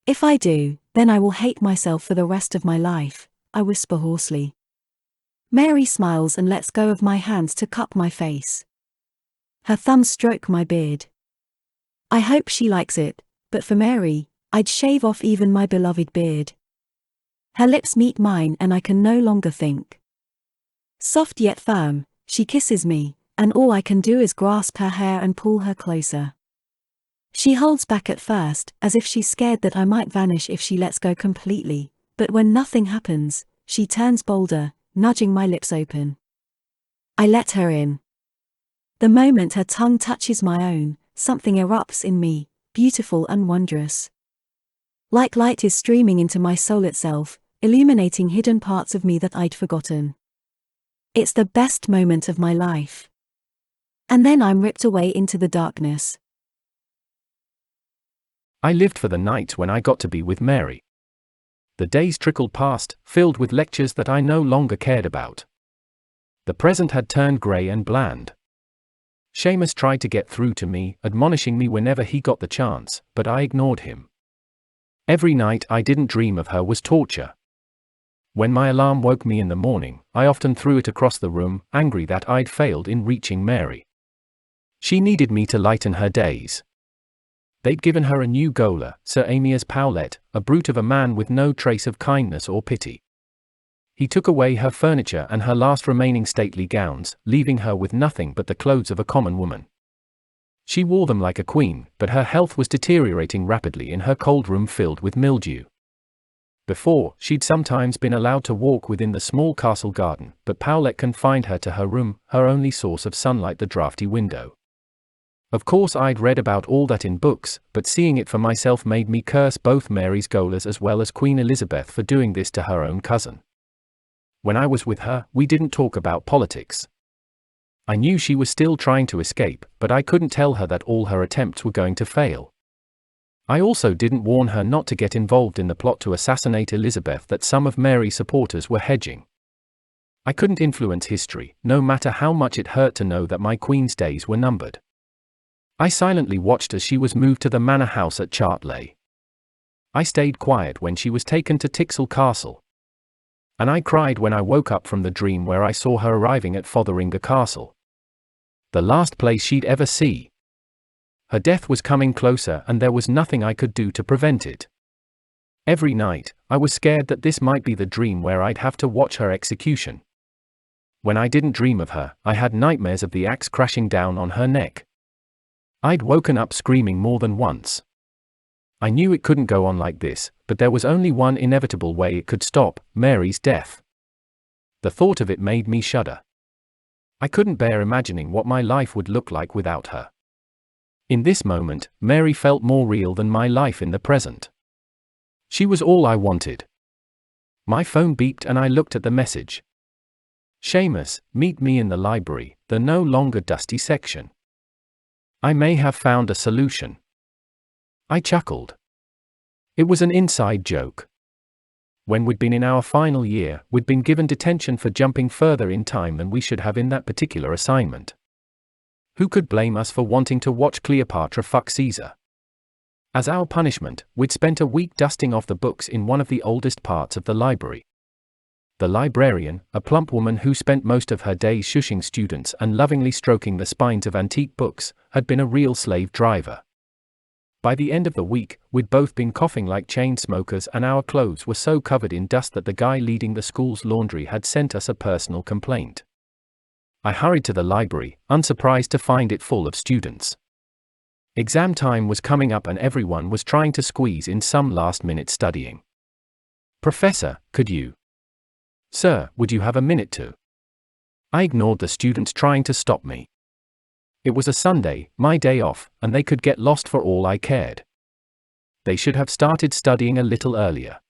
If I do, then I will hate myself for the rest of my life, I whisper hoarsely. Mary smiles and lets go of my hands to cup my face. Her thumbs stroke my beard. I hope she likes it, but for Mary, I'd shave off even my beloved beard. Her lips meet mine and I can no longer think. Soft yet firm, she kisses me, and all I can do is grasp her hair and pull her closer. She holds back at first, as if she's scared that I might vanish if she lets go completely, but when nothing happens, she turns bolder, nudging my lips open. I let her in. The moment her tongue touches my own, something erupts in me, beautiful and wondrous. Like light is streaming into my soul itself, illuminating hidden parts of me that I'd forgotten. It's the best moment of my life. And then I'm ripped away into the darkness. I lived for the nights when I got to be with Mary. The days trickled past, filled with lectures that I no longer cared about. The present had turned grey and bland. Seamus tried to get through to me, admonishing me whenever he got the chance, but I ignored him. Every night I didn't dream of her was torture. When my alarm woke me in the morning, I often threw it across the room, angry that I'd failed in reaching Mary. She needed me to lighten her days. They'd given her a new gaoler, Sir Amias Powlett, a brute of a man with no trace of kindness or pity. He took away her furniture and her last remaining stately gowns, leaving her with nothing but the clothes of a common woman. She wore them like a queen, but her health was deteriorating rapidly in her cold room filled with mildew. Before, she'd sometimes been allowed to walk within the small castle garden, but Powlett confined her to her room, her only source of sunlight the draughty window. Of course I'd read about all that in books, but seeing it for myself made me curse both Mary's gaolers as well as Queen Elizabeth for doing this to her own cousin. When I was with her, we didn't talk about politics. I knew she was still trying to escape, but I couldn't tell her that all her attempts were going to fail. I also didn't warn her not to get involved in the plot to assassinate Elizabeth that some of Mary's supporters were hedging. I couldn't influence history, no matter how much it hurt to know that my queen's days were numbered. I silently watched as she was moved to the manor house at Chartley. I stayed quiet when she was taken to Tixall Castle. And I cried when I woke up from the dream where I saw her arriving at Fotheringhay Castle. The last place she'd ever see. Her death was coming closer and there was nothing I could do to prevent it. Every night, I was scared that this might be the dream where I'd have to watch her execution. When I didn't dream of her, I had nightmares of the axe crashing down on her neck. I'd woken up screaming more than once. I knew it couldn't go on like this, but there was only one inevitable way it could stop: Mary's death. The thought of it made me shudder. I couldn't bear imagining what my life would look like without her. In this moment, Mary felt more real than my life in the present. She was all I wanted. My phone beeped and I looked at the message. Seamus, meet me in the library, the no longer dusty section. I may have found a solution. I chuckled. It was an inside joke. When we'd been in our final year, we'd been given detention for jumping further in time than we should have in that particular assignment. Who could blame us for wanting to watch Cleopatra fuck Caesar? As our punishment, we'd spent a week dusting off the books in one of the oldest parts of the library. The librarian, a plump woman who spent most of her days shushing students and lovingly stroking the spines of antique books, had been a real slave driver. By the end of the week, we'd both been coughing like chain smokers, and our clothes were so covered in dust that the guy leading the school's laundry had sent us a personal complaint. I hurried to the library, unsurprised to find it full of students. Exam time was coming up and everyone was trying to squeeze in some last-minute studying. "Professor, could you?" "Sir, would you have a minute to?" I ignored the students trying to stop me. It was a Sunday, my day off, and they could get lost for all I cared. They should have started studying a little earlier.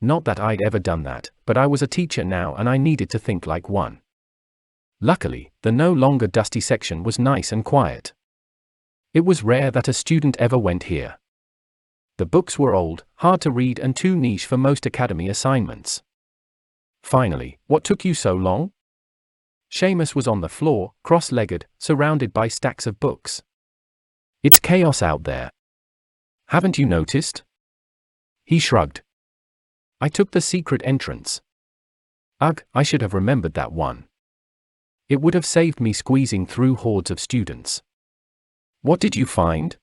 Not that I'd ever done that, but I was a teacher now and I needed to think like one. Luckily, the no longer dusty section was nice and quiet. It was rare that a student ever went here. The books were old, hard to read and too niche for most academy assignments. "Finally, what took you so long?" Seamus was on the floor, cross-legged, surrounded by stacks of books. "It's chaos out there. Haven't you noticed?" He shrugged. "I took the secret entrance. Ugh, I should have remembered that one. It would have saved me squeezing through hordes of students." "What did you find?"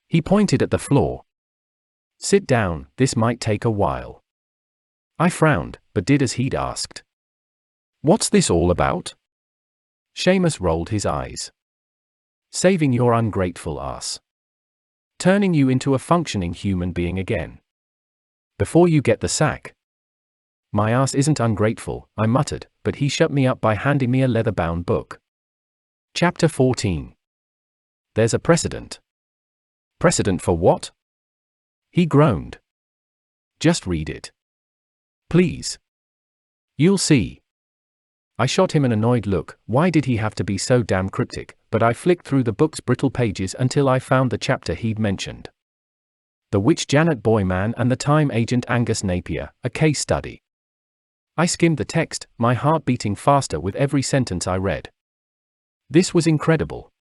He pointed at the floor. "Sit down, this might take a while." I frowned, but did as he'd asked. "What's this all about?" Seamus rolled his eyes. "Saving your ungrateful ass. Turning you into a functioning human being again. Before you get the sack." "My ass isn't ungrateful," I muttered, but he shut me up by handing me a leather-bound book. Chapter 14. There's a precedent. "Precedent for what?" He groaned. "Just read it. Please. You'll see." I shot him an annoyed look. Why did he have to be so damn cryptic? But I flicked through the book's brittle pages until I found the chapter he'd mentioned. The Witch Janet Boyman and the Time Agent Angus Napier, a case study. I skimmed the text, my heart beating faster with every sentence I read. This was incredible.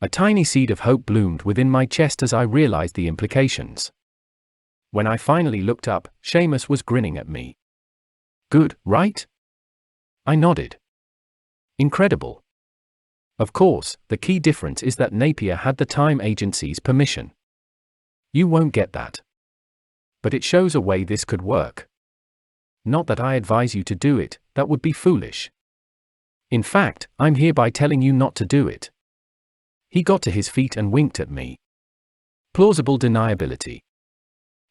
A tiny seed of hope bloomed within my chest as I realized the implications. When I finally looked up, Seamus was grinning at me. "Good, right?" I nodded. "Incredible. Of course, the key difference is that Napier had the Time Agency's permission. You won't get that. But it shows a way this could work. Not that I advise you to do it, that would be foolish. In fact, I'm hereby telling you not to do it." He got to his feet and winked at me. "Plausible deniability.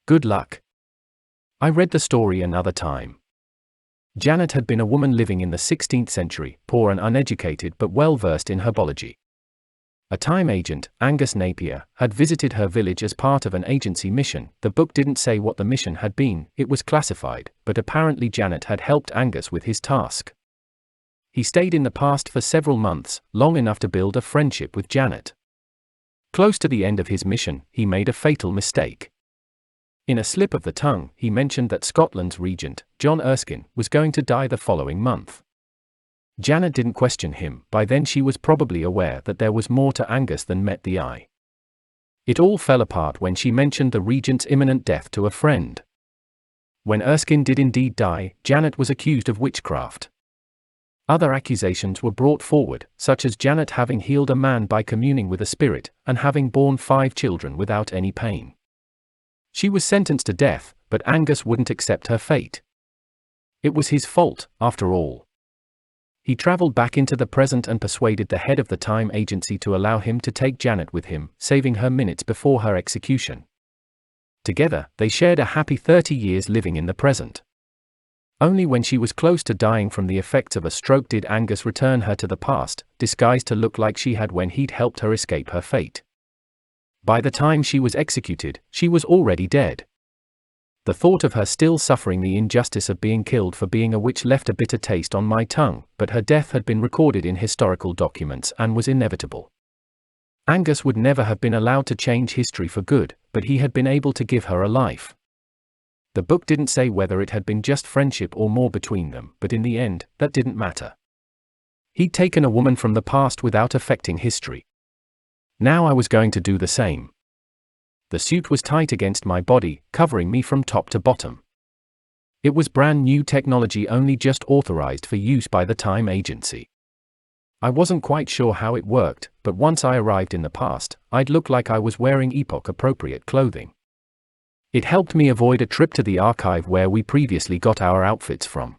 Good luck." I read the story another time. Janet had been a woman living in the 16th century, poor and uneducated but well-versed in herbology. A time agent, Angus Napier, had visited her village as part of an agency mission. The book didn't say what the mission had been, it was classified, but apparently Janet had helped Angus with his task. He stayed in the past for several months, long enough to build a friendship with Janet. Close to the end of his mission, he made a fatal mistake. In a slip of the tongue, he mentioned that Scotland's regent, John Erskine, was going to die the following month. Janet didn't question him. By then she was probably aware that there was more to Angus than met the eye. It all fell apart when she mentioned the regent's imminent death to a friend. When Erskine did indeed die, Janet was accused of witchcraft. Other accusations were brought forward, such as Janet having healed a man by communing with a spirit, and having borne 5 children without any pain. She was sentenced to death, but Angus wouldn't accept her fate. It was his fault, after all. He traveled back into the present and persuaded the head of the Time Agency to allow him to take Janet with him, saving her minutes before her execution. Together, they shared a happy 30 years living in the present. Only when she was close to dying from the effects of a stroke did Angus return her to the past, disguised to look like she had when he'd helped her escape her fate. By the time she was executed, she was already dead. The thought of her still suffering the injustice of being killed for being a witch left a bitter taste on my tongue, but her death had been recorded in historical documents and was inevitable. Angus would never have been allowed to change history for good, but he had been able to give her a life. The book didn't say whether it had been just friendship or more between them, but in the end, that didn't matter. He'd taken a woman from the past without affecting history. Now I was going to do the same. The suit was tight against my body, covering me from top to bottom. It was brand new technology, only just authorized for use by the time agency. I wasn't quite sure how it worked, but once I arrived in the past, I'd look like I was wearing epoch-appropriate clothing. It helped me avoid a trip to the archive where we previously got our outfits from.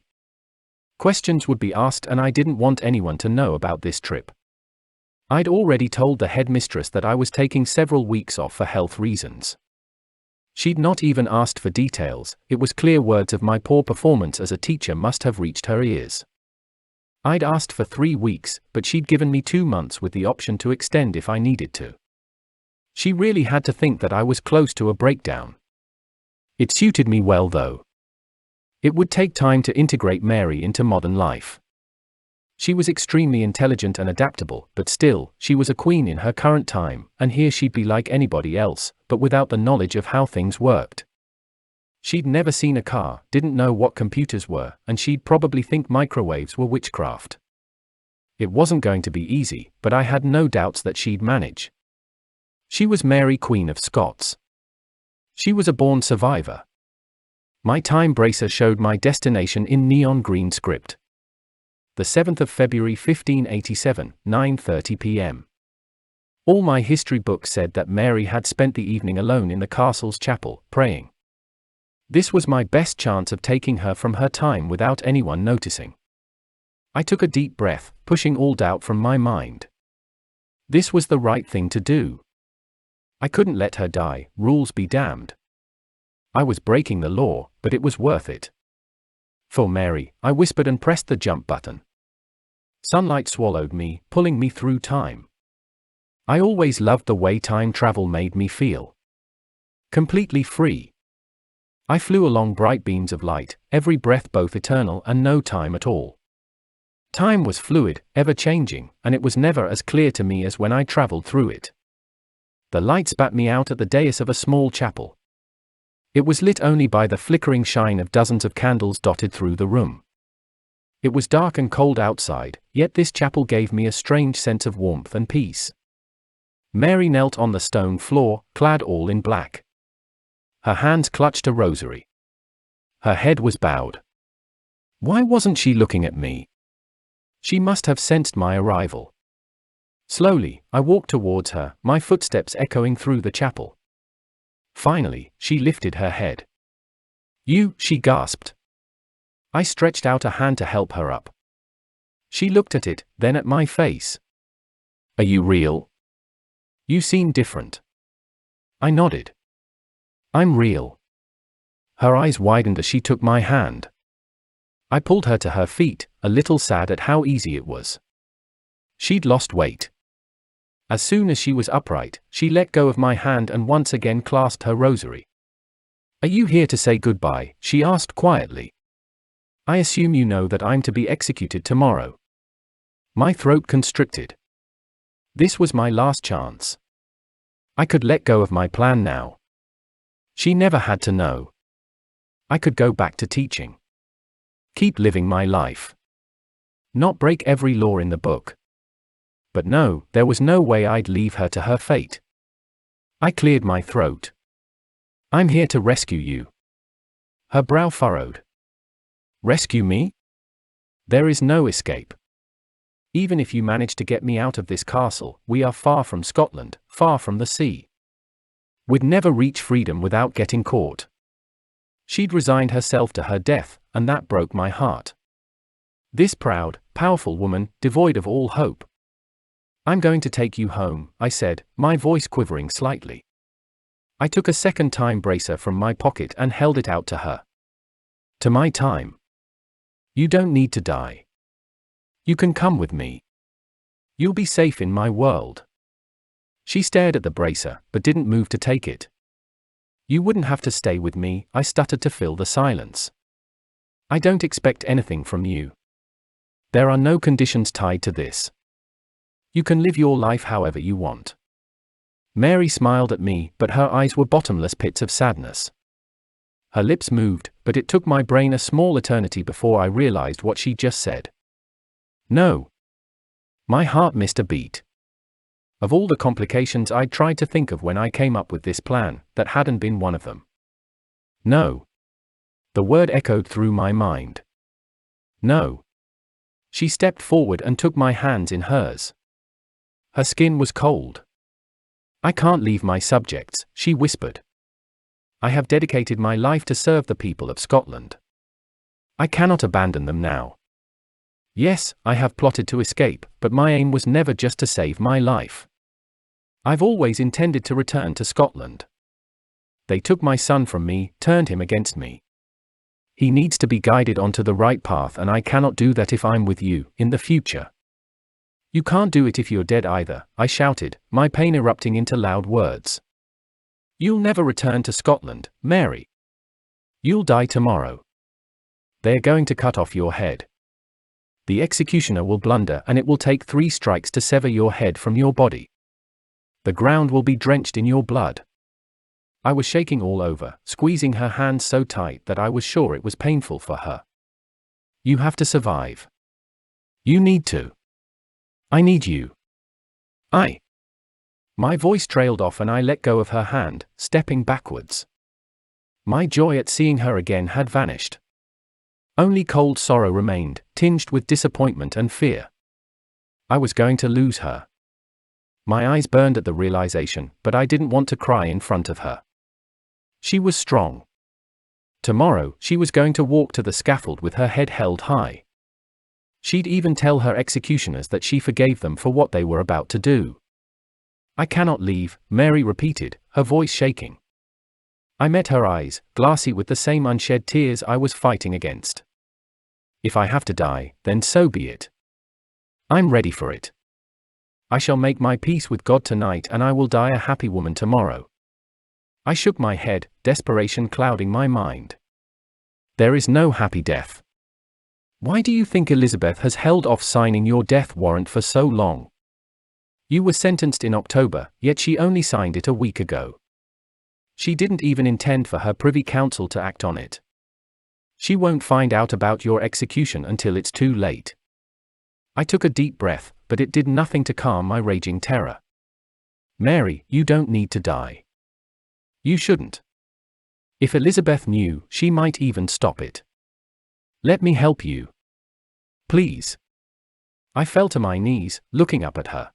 Questions would be asked, and I didn't want anyone to know about this trip. I'd already told the headmistress that I was taking several weeks off for health reasons. She'd not even asked for details. It was clear words of my poor performance as a teacher must have reached her ears. I'd asked for 3 weeks, but she'd given me 2 months with the option to extend if I needed to. She really had to think that I was close to a breakdown. It suited me well, though. It would take time to integrate Mary into modern life. She was extremely intelligent and adaptable, but still, she was a queen in her current time, and here she'd be like anybody else, but without the knowledge of how things worked. She'd never seen a car, didn't know what computers were, and she'd probably think microwaves were witchcraft. It wasn't going to be easy, but I had no doubts that she'd manage. She was Mary, Queen of Scots. She was a born survivor. My time bracer showed my destination in neon green script. The 7th of February 1587, 9:30 p.m. All my history books said that Mary had spent the evening alone in the castle's chapel, praying. This was my best chance of taking her from her time without anyone noticing. I took a deep breath, pushing all doubt from my mind. This was the right thing to do. I couldn't let her die, rules be damned. I was breaking the law, but it was worth it. For Mary, I whispered and pressed the jump button. Sunlight swallowed me, pulling me through time. I always loved the way time travel made me feel. Completely free. I flew along bright beams of light, every breath both eternal and no time at all. Time was fluid, ever-changing, and it was never as clear to me as when I traveled through it. The light spat me out at the dais of a small chapel. It was lit only by the flickering shine of dozens of candles dotted through the room. It was dark and cold outside, yet this chapel gave me a strange sense of warmth and peace. Mary knelt on the stone floor, clad all in black. Her hands clutched a rosary. Her head was bowed. Why wasn't she looking at me? She must have sensed my arrival. Slowly, I walked towards her, my footsteps echoing through the chapel. Finally, she lifted her head. "You," she gasped. I stretched out a hand to help her up. She looked at it, then at my face. "Are you real? You seem different." I nodded. "I'm real." Her eyes widened as she took my hand. I pulled her to her feet, a little sad at how easy it was. She'd lost weight. As soon as she was upright, she let go of my hand and once again clasped her rosary. "Are you here to say goodbye?" she asked quietly. "I assume you know that I'm to be executed tomorrow." My throat constricted. This was my last chance. I could let go of my plan now. She never had to know. I could go back to teaching. Keep living my life. Not break every law in the book. But no, there was no way I'd leave her to her fate. I cleared my throat. "I'm here to rescue you." Her brow furrowed. "Rescue me? There is no escape. Even if you manage to get me out of this castle, we are far from Scotland, far from the sea. We'd never reach freedom without getting caught." She'd resigned herself to her death, and that broke my heart. This proud, powerful woman, devoid of all hope. "I'm going to take you home," I said, my voice quivering slightly. I took a second time bracer from my pocket and held it out to her. "To my time. You don't need to die. You can come with me. You'll be safe in my world." She stared at the bracer, but didn't move to take it. "You wouldn't have to stay with me," I stuttered to fill the silence. "I don't expect anything from you. There are no conditions tied to this. You can live your life however you want." Mary smiled at me, but her eyes were bottomless pits of sadness. Her lips moved, but it took my brain a small eternity before I realized what she just said. "No." My heart missed a beat. Of all the complications I'd tried to think of when I came up with this plan, that hadn't been one of them. "No. The word echoed through my mind. No. She stepped forward and took my hands in hers. Her skin was cold. I can't leave my subjects, she whispered. I have dedicated my life to serve the people of Scotland. I cannot abandon them now. Yes, I have plotted to escape, but my aim was never just to save my life. I've always intended to return to Scotland. They took my son from me, turned him against me. He needs to be guided onto the right path, and I cannot do that if I'm with you, in the future. You can't do it if you're dead either, I shouted, my pain erupting into loud words. You'll never return to Scotland, Mary. You'll die tomorrow. They're going to cut off your head. The executioner will blunder, and it will take 3 strikes to sever your head from your body. The ground will be drenched in your blood. I was shaking all over, squeezing her hand so tight that I was sure it was painful for her. You have to survive. You need to. I need you. My voice trailed off and I let go of her hand, stepping backwards. My joy at seeing her again had vanished. Only cold sorrow remained, tinged with disappointment and fear. I was going to lose her. My eyes burned at the realization, but I didn't want to cry in front of her. She was strong. Tomorrow, she was going to walk to the scaffold with her head held high. She'd even tell her executioners that she forgave them for what they were about to do. I cannot leave, Mary repeated, her voice shaking. I met her eyes, glassy with the same unshed tears I was fighting against. If I have to die, then so be it. I'm ready for it. I shall make my peace with God tonight, and I will die a happy woman tomorrow. I shook my head, desperation clouding my mind. There is no happy death. Why do you think Elizabeth has held off signing your death warrant for so long? You were sentenced in October, yet she only signed it a week ago. She didn't even intend for her Privy Council to act on it. She won't find out about your execution until it's too late. I took a deep breath, but it did nothing to calm my raging terror. Mary, you don't need to die. You shouldn't. If Elizabeth knew, she might even stop it. Let me help you. Please. I fell to my knees, looking up at her.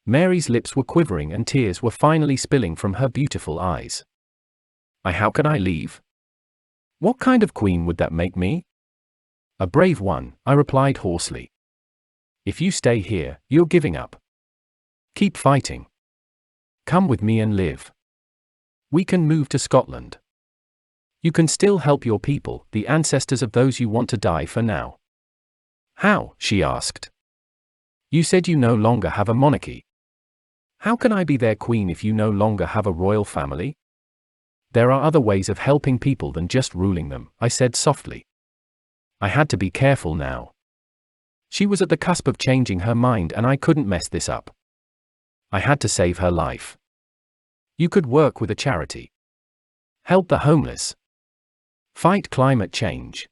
Mary's lips were quivering and tears were finally spilling from her beautiful eyes. How can I leave? What kind of queen would that make me? A brave one, I replied hoarsely. If you stay here, you're giving up. Keep fighting. Come with me and live. We can move to Scotland. You can still help your people, the ancestors of those you want to die for now. How? She asked. You said you no longer have a monarchy. How can I be their queen if you no longer have a royal family? There are other ways of helping people than just ruling them, I said softly. I had to be careful now. She was at the cusp of changing her mind and I couldn't mess this up. I had to save her life. You could work with a charity. Help the homeless. Fight climate change.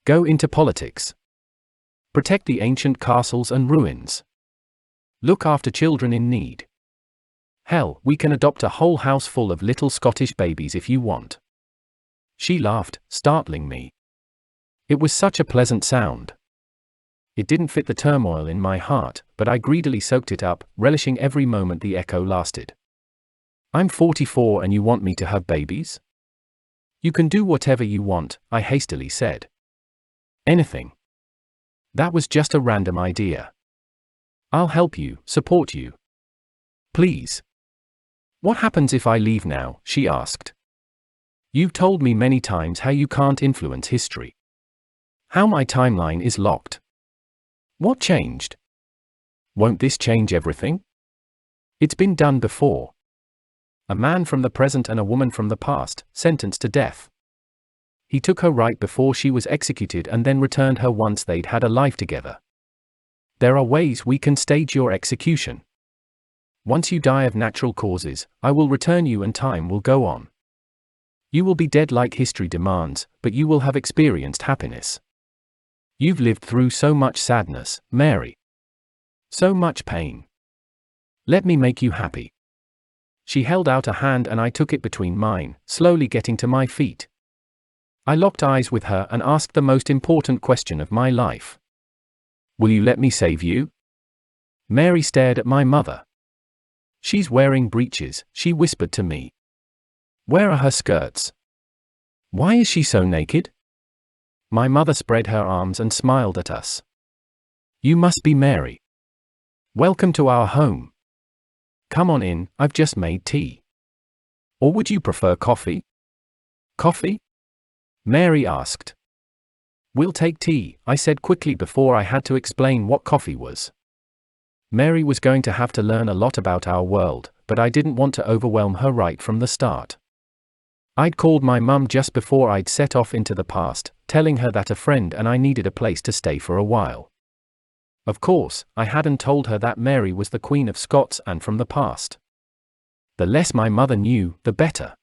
Go into politics. Protect the ancient castles and ruins. Look after children in need. Hell, we can adopt a whole house full of little Scottish babies if you want. She laughed, startling me. It was such a pleasant sound. It didn't fit the turmoil in my heart, but I greedily soaked it up, relishing every moment the echo lasted. I'm 44 and you want me to have babies? You can do whatever you want, I hastily said. Anything. That was just a random idea. I'll help you, support you. Please. What happens if I leave now? She asked. You've told me many times how you can't influence history. How my timeline is locked. What changed? Won't this change everything? It's been done before. A man from the present and a woman from the past, sentenced to death. He took her right before she was executed and then returned her once they'd had a life together. There are ways we can stage your execution. Once you die of natural causes, I will return you and time will go on. You will be dead like history demands, but you will have experienced happiness. You've lived through so much sadness, Mary. So much pain. Let me make you happy. She held out a hand and I took it between mine, slowly getting to my feet. I locked eyes with her and asked the most important question of my life. Will you let me save you? Mary stared at my mother. She's wearing breeches, she whispered to me. Where are her skirts? Why is she so naked? My mother spread her arms and smiled at us. You must be Mary. Welcome to our home. Come on in, I've just made tea. Or would you prefer coffee? Coffee? Mary asked. We'll take tea, I said quickly before I had to explain what coffee was. Mary was going to have to learn a lot about our world, but I didn't want to overwhelm her right from the start. I'd called my mum just before I'd set off into the past, telling her that a friend and I needed a place to stay for a while. Of course, I hadn't told her that Mary was the Queen of Scots and from the past. The less my mother knew, the better.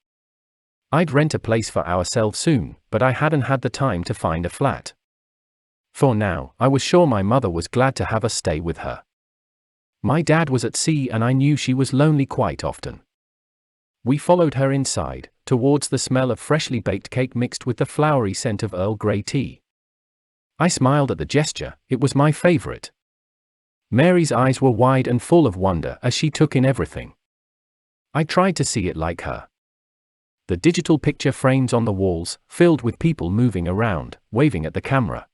I'd rent a place for ourselves soon, but I hadn't had the time to find a flat. For now, I was sure my mother was glad to have us stay with her. My dad was at sea and I knew she was lonely quite often. We followed her inside, towards the smell of freshly baked cake mixed with the flowery scent of Earl Grey tea. I smiled at the gesture, it was my favorite. Mary's eyes were wide and full of wonder as she took in everything. I tried to see it like her. The digital picture frames on the walls, filled with people moving around, waving at the camera.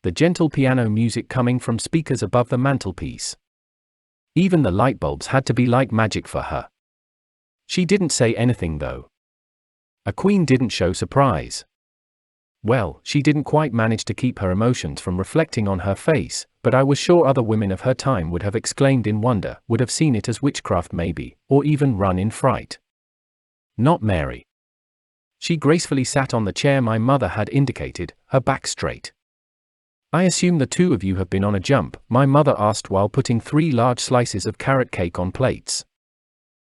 The gentle piano music coming from speakers above the mantelpiece. Even the light bulbs had to be like magic for her. She didn't say anything though. A queen didn't show surprise. Well, she didn't quite manage to keep her emotions from reflecting on her face, but I was sure other women of her time would have exclaimed in wonder, would have seen it as witchcraft maybe, or even run in fright. Not Mary. She gracefully sat on the chair my mother had indicated, her back straight. I assume the two of you have been on a jump, my mother asked while putting 3 large slices of carrot cake on plates.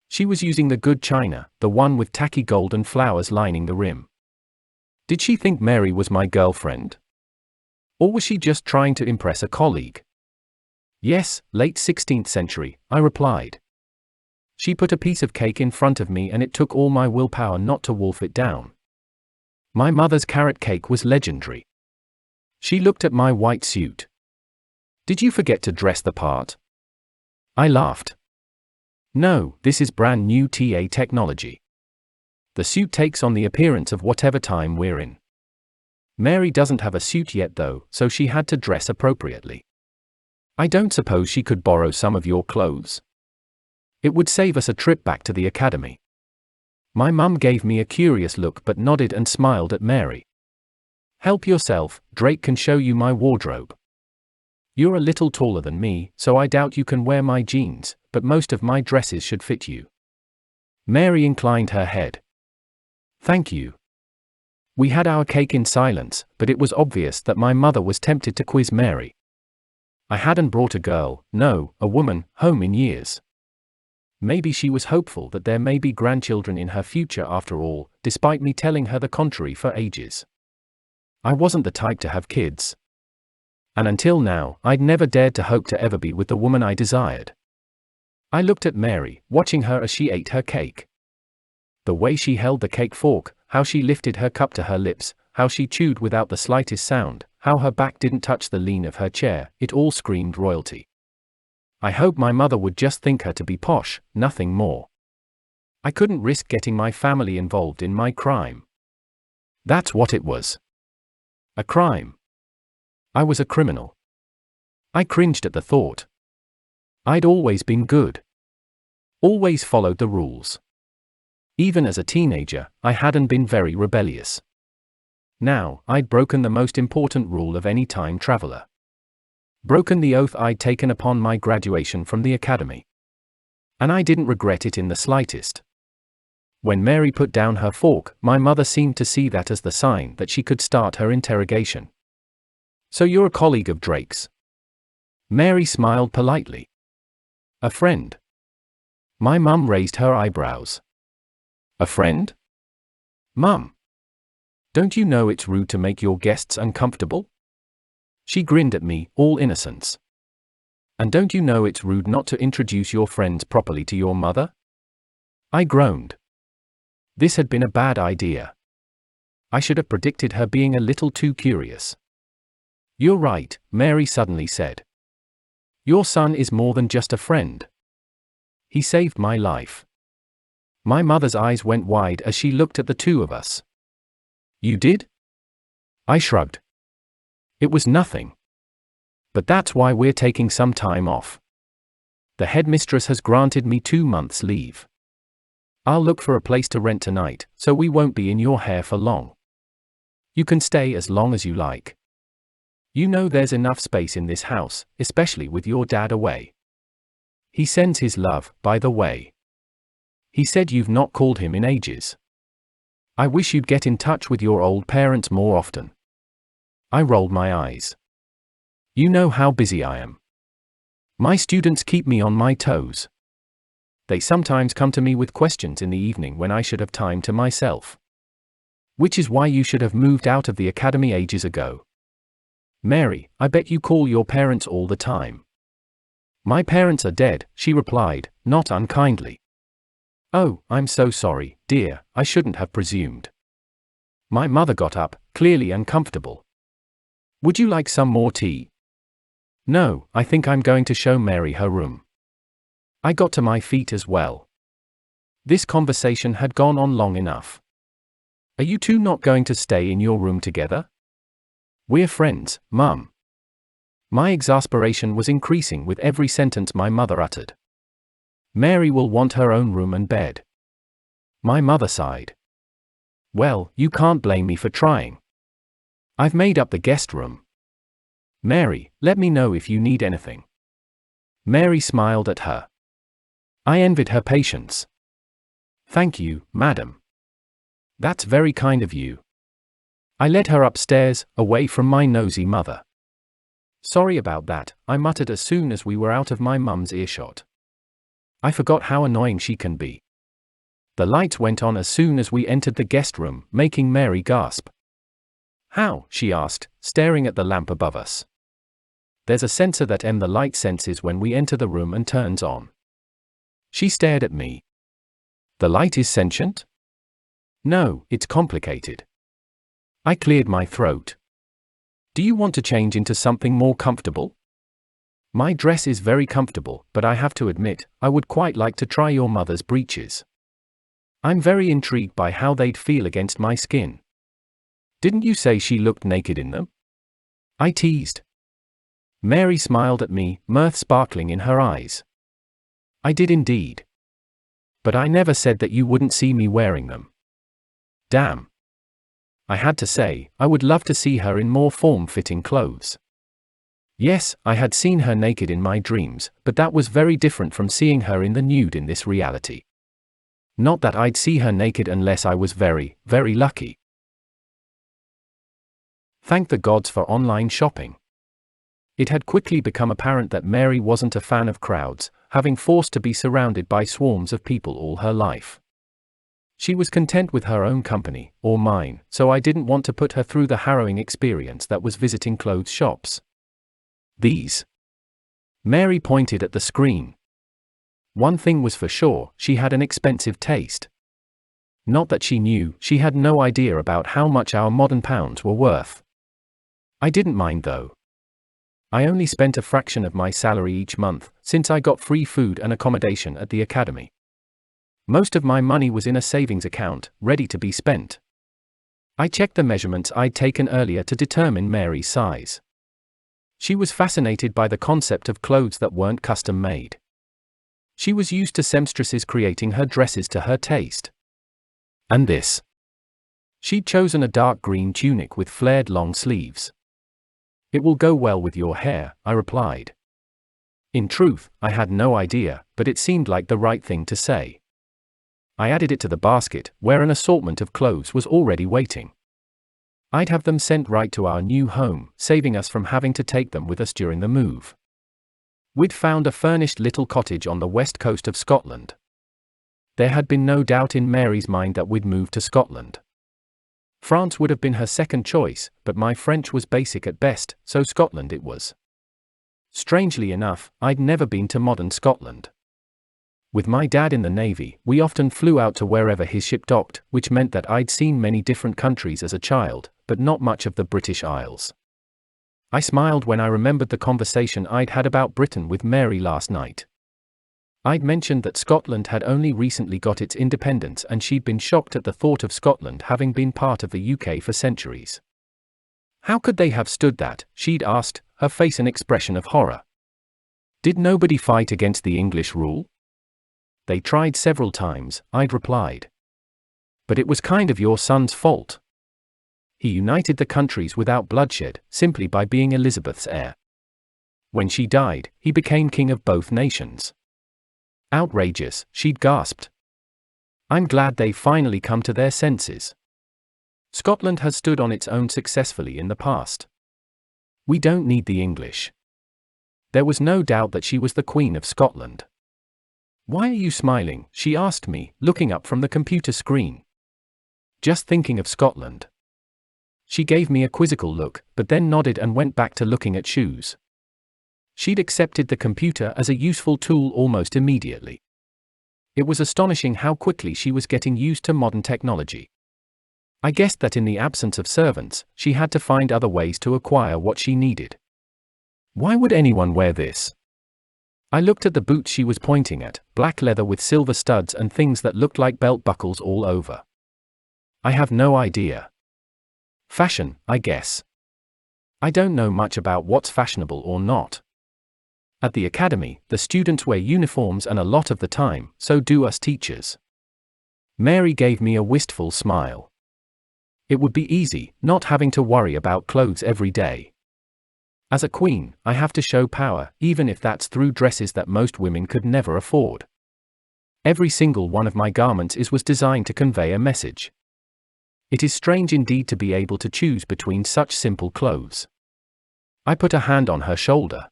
She was using the good china, the one with tacky golden flowers lining the rim. Did she think Mary was my girlfriend? Or was she just trying to impress a colleague? Yes, late 16th century, I replied. She put a piece of cake in front of me and it took all my willpower not to wolf it down. My mother's carrot cake was legendary. She looked at my white suit. Did you forget to dress the part? I laughed. No, this is brand new TA technology. The suit takes on the appearance of whatever time we're in. Mary doesn't have a suit yet though, so she had to dress appropriately. I don't suppose she could borrow some of your clothes? It would save us a trip back to the academy. My mum gave me a curious look but nodded and smiled at Mary. Help yourself, Drake can show you my wardrobe. You're a little taller than me, so I doubt you can wear my jeans, but most of my dresses should fit you. Mary inclined her head. Thank you. We had our cake in silence, but it was obvious that my mother was tempted to quiz Mary. I hadn't brought a girl, no, a woman, home in years. Maybe she was hopeful that there may be grandchildren in her future after all, despite me telling her the contrary for ages. I wasn't the type to have kids. And until now, I'd never dared to hope to ever be with the woman I desired. I looked at Mary, watching her as she ate her cake. The way she held the cake fork, how she lifted her cup to her lips, how she chewed without the slightest sound, how her back didn't touch the lean of her chair, it all screamed royalty. I hoped my mother would just think her to be posh, nothing more. I couldn't risk getting my family involved in my crime. That's what it was. A crime. I was a criminal. I cringed at the thought. I'd always been good. Always followed the rules. Even as a teenager, I hadn't been very rebellious. Now, I'd broken the most important rule of any time traveler. Broken the oath I'd taken upon my graduation from the academy. And I didn't regret it in the slightest. When Mary put down her fork, my mother seemed to see that as the sign that she could start her interrogation. So you're a colleague of Drake's? Mary smiled politely. A friend. My mum raised her eyebrows. A friend? Mum. Don't you know it's rude to make your guests uncomfortable? She grinned at me, all innocence. And don't you know it's rude not to introduce your friends properly to your mother? I groaned. This had been a bad idea. I should have predicted her being a little too curious. You're right, Mary suddenly said. Your son is more than just a friend. He saved my life. My mother's eyes went wide as she looked at the two of us. You did? I shrugged. It was nothing. But that's why we're taking some time off. The headmistress has granted me 2 months' leave. I'll look for a place to rent tonight, so we won't be in your hair for long. You can stay as long as you like. You know there's enough space in this house, especially with your dad away. He sends his love, by the way. He said you've not called him in ages. I wish you'd get in touch with your old parents more often. I rolled my eyes. You know how busy I am. My students keep me on my toes. They sometimes come to me with questions in the evening when I should have time to myself. Which is why you should have moved out of the academy ages ago. Mary, I bet you call your parents all the time. My parents are dead, she replied, not unkindly. Oh, I'm so sorry, dear, I shouldn't have presumed. My mother got up, clearly uncomfortable. Would you like some more tea? No, I think I'm going to show Mary her room. I got to my feet as well. This conversation had gone on long enough. Are you two not going to stay in your room together? We're friends, Mum. My exasperation was increasing with every sentence my mother uttered. Mary will want her own room and bed. My mother sighed. Well, you can't blame me for trying. I've made up the guest room. Mary, let me know if you need anything. Mary smiled at her. I envied her patience. Thank you, madam. That's very kind of you. I led her upstairs, away from my nosy mother. Sorry about that, I muttered as soon as we were out of my mum's earshot. I forgot how annoying she can be. The lights went on as soon as we entered the guest room, making Mary gasp. How? She asked, staring at the lamp above us. There's a sensor that the light senses when we enter the room and turns on. She stared at me. The light is sentient? No, it's complicated. I cleared my throat. Do you want to change into something more comfortable? My dress is very comfortable, but I have to admit, I would quite like to try your mother's breeches. I'm very intrigued by how they'd feel against my skin. Didn't you say she looked naked in them? I teased. Mary smiled at me, mirth sparkling in her eyes. I did indeed. But I never said that you wouldn't see me wearing them. Damn. I had to say, I would love to see her in more form-fitting clothes. Yes, I had seen her naked in my dreams, but that was very different from seeing her in the nude in this reality. Not that I'd see her naked unless I was very, very lucky. Thank the gods for online shopping. It had quickly become apparent that Mary wasn't a fan of crowds, having forced to be surrounded by swarms of people all her life. She was content with her own company, or mine, so I didn't want to put her through the harrowing experience that was visiting clothes shops. These. Mary pointed at the screen. One thing was for sure, she had an expensive taste. Not that she knew, she had no idea about how much our modern pounds were worth. I didn't mind though. I only spent a fraction of my salary each month, since I got free food and accommodation at the academy. Most of my money was in a savings account, ready to be spent. I checked the measurements I'd taken earlier to determine Mary's size. She was fascinated by the concept of clothes that weren't custom-made. She was used to seamstresses creating her dresses to her taste. And this. She'd chosen a dark green tunic with flared long sleeves. It will go well with your hair, I replied. In truth, I had no idea, but it seemed like the right thing to say. I added it to the basket, where an assortment of clothes was already waiting. I'd have them sent right to our new home, saving us from having to take them with us during the move. We'd found a furnished little cottage on the west coast of Scotland. There had been no doubt in Mary's mind that we'd move to Scotland. France would have been her second choice, but my French was basic at best, so Scotland it was. Strangely enough, I'd never been to modern Scotland. With my dad in the Navy, we often flew out to wherever his ship docked, which meant that I'd seen many different countries as a child, but not much of the British Isles. I smiled when I remembered the conversation I'd had about Britain with Mary last night. I'd mentioned that Scotland had only recently got its independence and she'd been shocked at the thought of Scotland having been part of the UK for centuries. How could they have stood that, she'd asked, her face an expression of horror. Did nobody fight against the English rule? They tried several times, I'd replied. But it was kind of your son's fault. He united the countries without bloodshed, simply by being Elizabeth's heir. When she died, he became king of both nations. Outrageous, she'd gasped. I'm glad they've finally come to their senses. Scotland has stood on its own successfully in the past. We don't need the English. There was no doubt that she was the Queen of Scotland. Why are you smiling? She asked me, looking up from the computer screen. Just thinking of Scotland. She gave me a quizzical look, but then nodded and went back to looking at shoes. She'd accepted the computer as a useful tool almost immediately. It was astonishing how quickly she was getting used to modern technology. I guessed that in the absence of servants, she had to find other ways to acquire what she needed. Why would anyone wear this? I looked at the boots she was pointing at, black leather with silver studs and things that looked like belt buckles all over. I have no idea. Fashion, I guess. I don't know much about what's fashionable or not. At the academy, the students wear uniforms and a lot of the time, so do us teachers. Mary gave me a wistful smile. It would be easy, not having to worry about clothes every day. As a queen, I have to show power, even if that's through dresses that most women could never afford. Every single one of my garments was designed to convey a message. It is strange indeed to be able to choose between such simple clothes. I put a hand on her shoulder.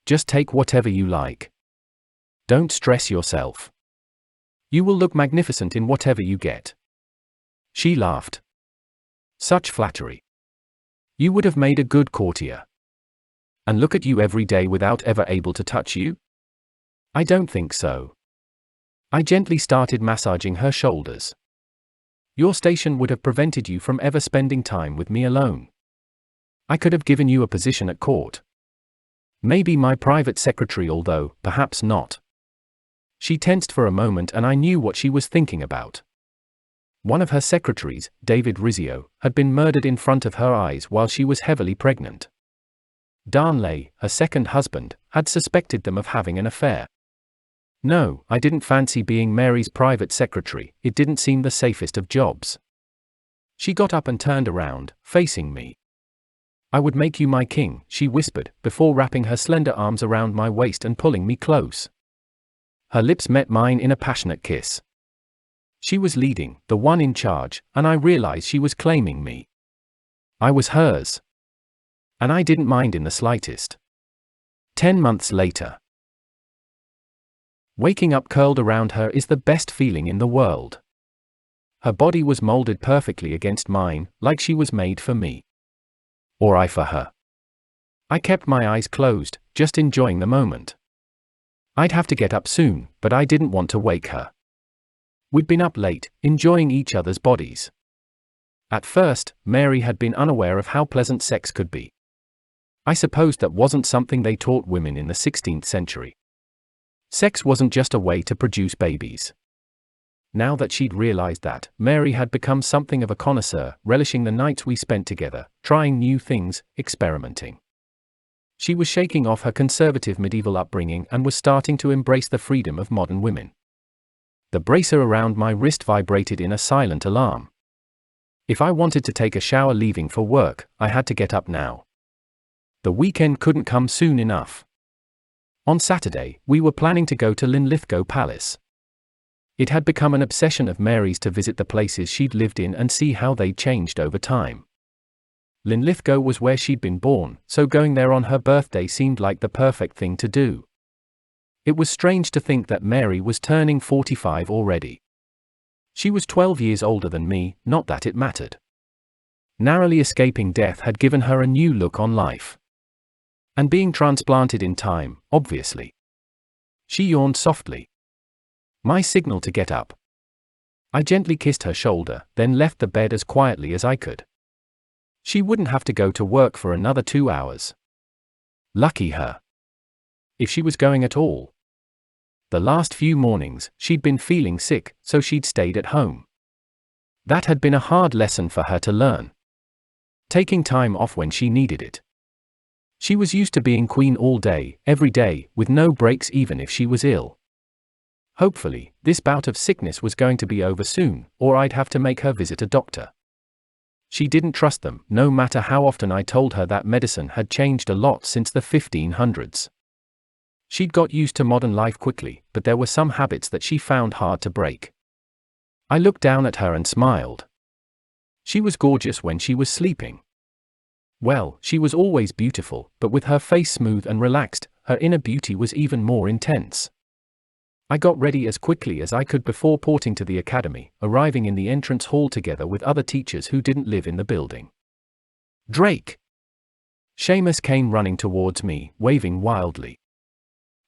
Just take whatever you like. Don't stress yourself. You will look magnificent in whatever you get. She laughed. Such flattery. You would have made a good courtier. And look at you every day without ever able to touch you? I don't think so. I gently started massaging her shoulders. Your station would have prevented you from ever spending time with me alone. I could have given you a position at court. Maybe my private secretary, although, perhaps not. She tensed for a moment and I knew what she was thinking about. One of her secretaries, David Rizzio, had been murdered in front of her eyes while she was heavily pregnant. Darnley, her second husband, had suspected them of having an affair. No, I didn't fancy being Mary's private secretary, it didn't seem the safest of jobs. She got up and turned around, facing me. I would make you my king, she whispered, before wrapping her slender arms around my waist and pulling me close. Her lips met mine in a passionate kiss. She was leading, the one in charge, and I realized she was claiming me. I was hers. And I didn't mind in the slightest. 10 months later. Waking up curled around her is the best feeling in the world. Her body was molded perfectly against mine, like she was made for me. Or I for her. I kept my eyes closed, just enjoying the moment. I'd have to get up soon, but I didn't want to wake her. We'd been up late, enjoying each other's bodies. At first, Mary had been unaware of how pleasant sex could be. I suppose that wasn't something they taught women in the 16th century. Sex wasn't just a way to produce babies. Now that she'd realized that, Mary had become something of a connoisseur, relishing the nights we spent together, trying new things, experimenting. She was shaking off her conservative medieval upbringing and was starting to embrace the freedom of modern women. The bracer around my wrist vibrated in a silent alarm. If I wanted to take a shower leaving for work, I had to get up now. The weekend couldn't come soon enough. On Saturday, we were planning to go to Linlithgow Palace. It had become an obsession of Mary's to visit the places she'd lived in and see how they'd changed over time. Linlithgow was where she'd been born, so going there on her birthday seemed like the perfect thing to do. It was strange to think that Mary was turning 45 already. She was 12 years older than me, not that it mattered. Narrowly escaping death had given her a new look on life. And being transplanted in time, obviously. She yawned softly. My signal to get up. I gently kissed her shoulder, then left the bed as quietly as I could. She wouldn't have to go to work for another 2 hours. Lucky her. If she was going at all. The last few mornings, she'd been feeling sick, so she'd stayed at home. That had been a hard lesson for her to learn. Taking time off when she needed it. She was used to being queen all day, every day, with no breaks even if she was ill. Hopefully, this bout of sickness was going to be over soon, or I'd have to make her visit a doctor. She didn't trust them, no matter how often I told her that medicine had changed a lot since the 1500s. She'd got used to modern life quickly, but there were some habits that she found hard to break. I looked down at her and smiled. She was gorgeous when she was sleeping. Well, she was always beautiful, but with her face smooth and relaxed, her inner beauty was even more intense. I got ready as quickly as I could before porting to the academy, arriving in the entrance hall together with other teachers who didn't live in the building. Drake! Seamus came running towards me, waving wildly.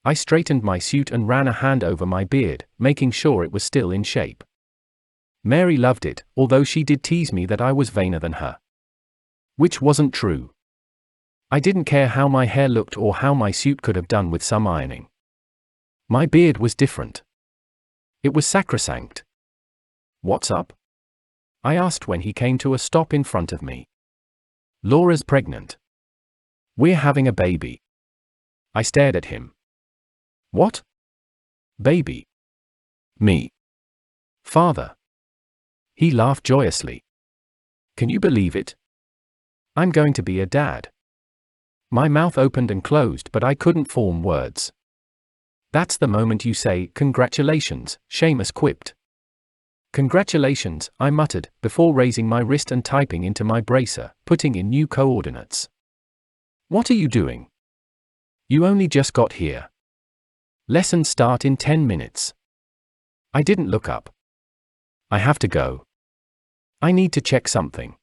I straightened my suit and ran a hand over my beard, making sure it was still in shape. Mary loved it, although she did tease me that I was vainer than her. Which wasn't true. I didn't care how my hair looked or how my suit could have done with some ironing. My beard was different. It was sacrosanct. What's up? I asked when he came to a stop in front of me. Laura's pregnant. We're having a baby. I stared at him. What? Baby. Me. Father. He laughed joyously. Can you believe it? I'm going to be a dad. My mouth opened and closed, but I couldn't form words. That's the moment you say, "Congratulations," Seamus quipped. "Congratulations," I muttered, before raising my wrist and typing into my bracer, putting in new coordinates. What are you doing? You only just got here. Lessons start in 10 minutes. I didn't look up. I have to go. I need to check something.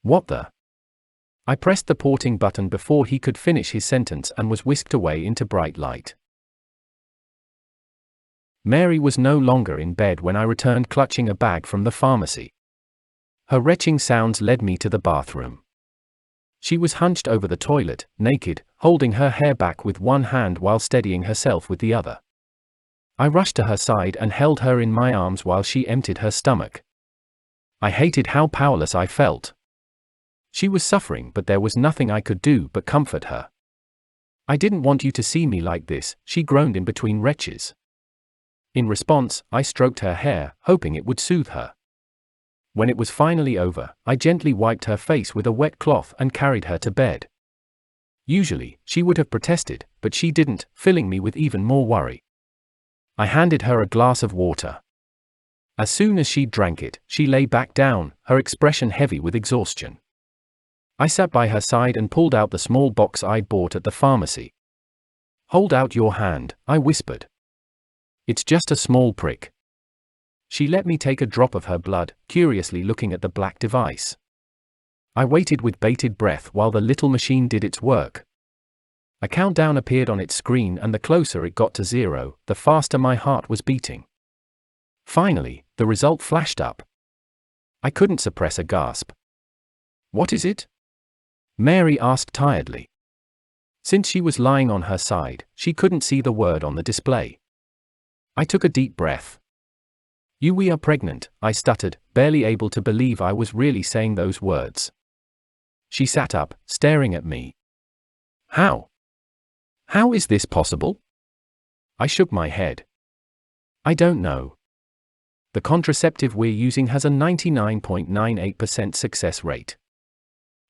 What the? I pressed the porting button before he could finish his sentence and was whisked away into bright light. Mary was no longer in bed when I returned clutching a bag from the pharmacy. Her retching sounds led me to the bathroom. She was hunched over the toilet, naked, holding her hair back with one hand while steadying herself with the other. I rushed to her side and held her in my arms while she emptied her stomach. I hated how powerless I felt. She was suffering, but there was nothing I could do but comfort her. I didn't want you to see me like this, she groaned in between retches. In response, I stroked her hair, hoping it would soothe her. When it was finally over, I gently wiped her face with a wet cloth and carried her to bed. Usually, she would have protested, but she didn't, filling me with even more worry. I handed her a glass of water. As soon as she drank it, she lay back down, her expression heavy with exhaustion. I sat by her side and pulled out the small box I'd bought at the pharmacy. "Hold out your hand," I whispered. "It's just a small prick." She let me take a drop of her blood, curiously looking at the black device. I waited with bated breath while the little machine did its work. A countdown appeared on its screen, and the closer it got to 0, the faster my heart was beating. Finally, the result flashed up. I couldn't suppress a gasp. "What is it?" Mary asked tiredly. Since she was lying on her side, she couldn't see the word on the display. I took a deep breath. We are pregnant," I stuttered, barely able to believe I was really saying those words. She sat up, staring at me. How? How is this possible?" I shook my head. "I don't know. The contraceptive we're using has a 99.98% success rate.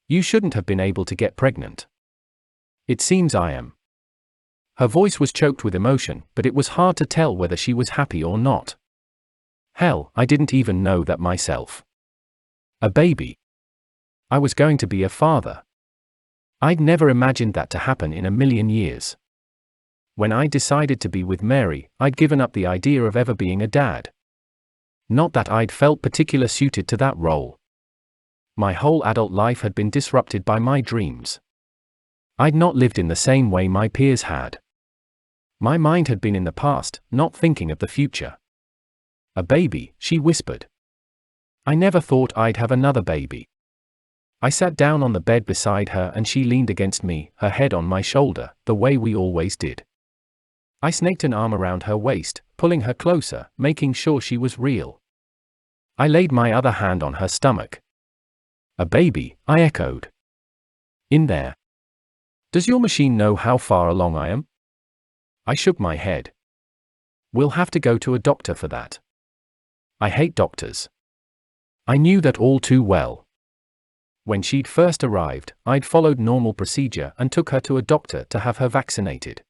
You shouldn't have been able to get pregnant. It seems I am." Her voice was choked with emotion, but it was hard to tell whether she was happy or not. Hell, I didn't even know that myself. A baby. I was going to be a father. I'd never imagined that to happen in a million years. When I decided to be with Mary, I'd given up the idea of ever being a dad. Not that I'd felt particularly suited to that role. My whole adult life had been disrupted by my dreams. I'd not lived in the same way my peers had. My mind had been in the past, not thinking of the future. A baby, she whispered. I never thought I'd have another baby. I sat down on the bed beside her and she leaned against me, her head on my shoulder, the way we always did. I snaked an arm around her waist, pulling her closer, making sure she was real. I laid my other hand on her stomach. A baby, I echoed. In there. Does your machine know how far along I am? I shook my head. We'll have to go to a doctor for that. I hate doctors. I knew that all too well. When she'd first arrived, I'd followed normal procedure and took her to a doctor to have her vaccinated.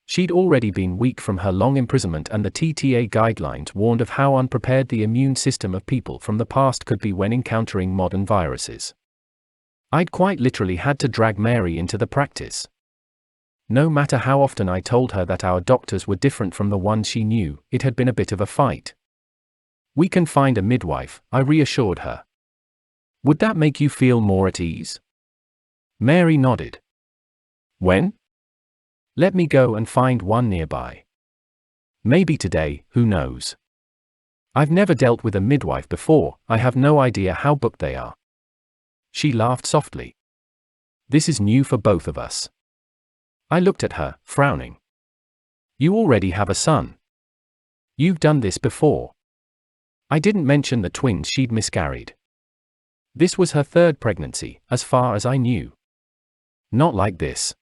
She'd already been weak from her long imprisonment and the TTA guidelines warned of how unprepared the immune system of people from the past could be when encountering modern viruses. I'd quite literally had to drag Mary into the practice. No matter how often I told her that our doctors were different from the ones she knew, it had been a bit of a fight. We can find a midwife, I reassured her. Would that make you feel more at ease? Mary nodded. When? Let me go and find one nearby. Maybe today, who knows? I've never dealt with a midwife before, I have no idea how booked they are. She laughed softly. This is new for both of us. I looked at her, frowning. You already have a son. You've done this before. I didn't mention the twins she'd miscarried. This was her third pregnancy, as far as I knew. Not like this.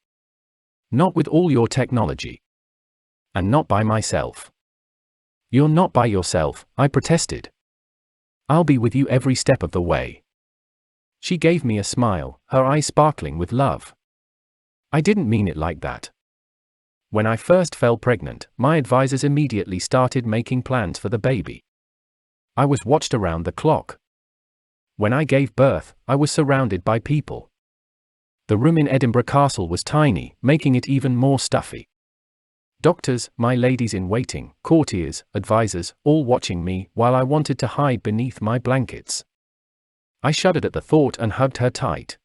Not with all your technology. And not by myself. You're not by yourself, I protested. I'll be with you every step of the way. She gave me a smile, her eyes sparkling with love. I didn't mean it like that. When I first fell pregnant, my advisors immediately started making plans for the baby. I was watched around the clock. When I gave birth, I was surrounded by people. The room in Edinburgh Castle was tiny, making it even more stuffy. Doctors, my ladies in waiting, courtiers, advisors, all watching me while I wanted to hide beneath my blankets. I shuddered at the thought and hugged her tight.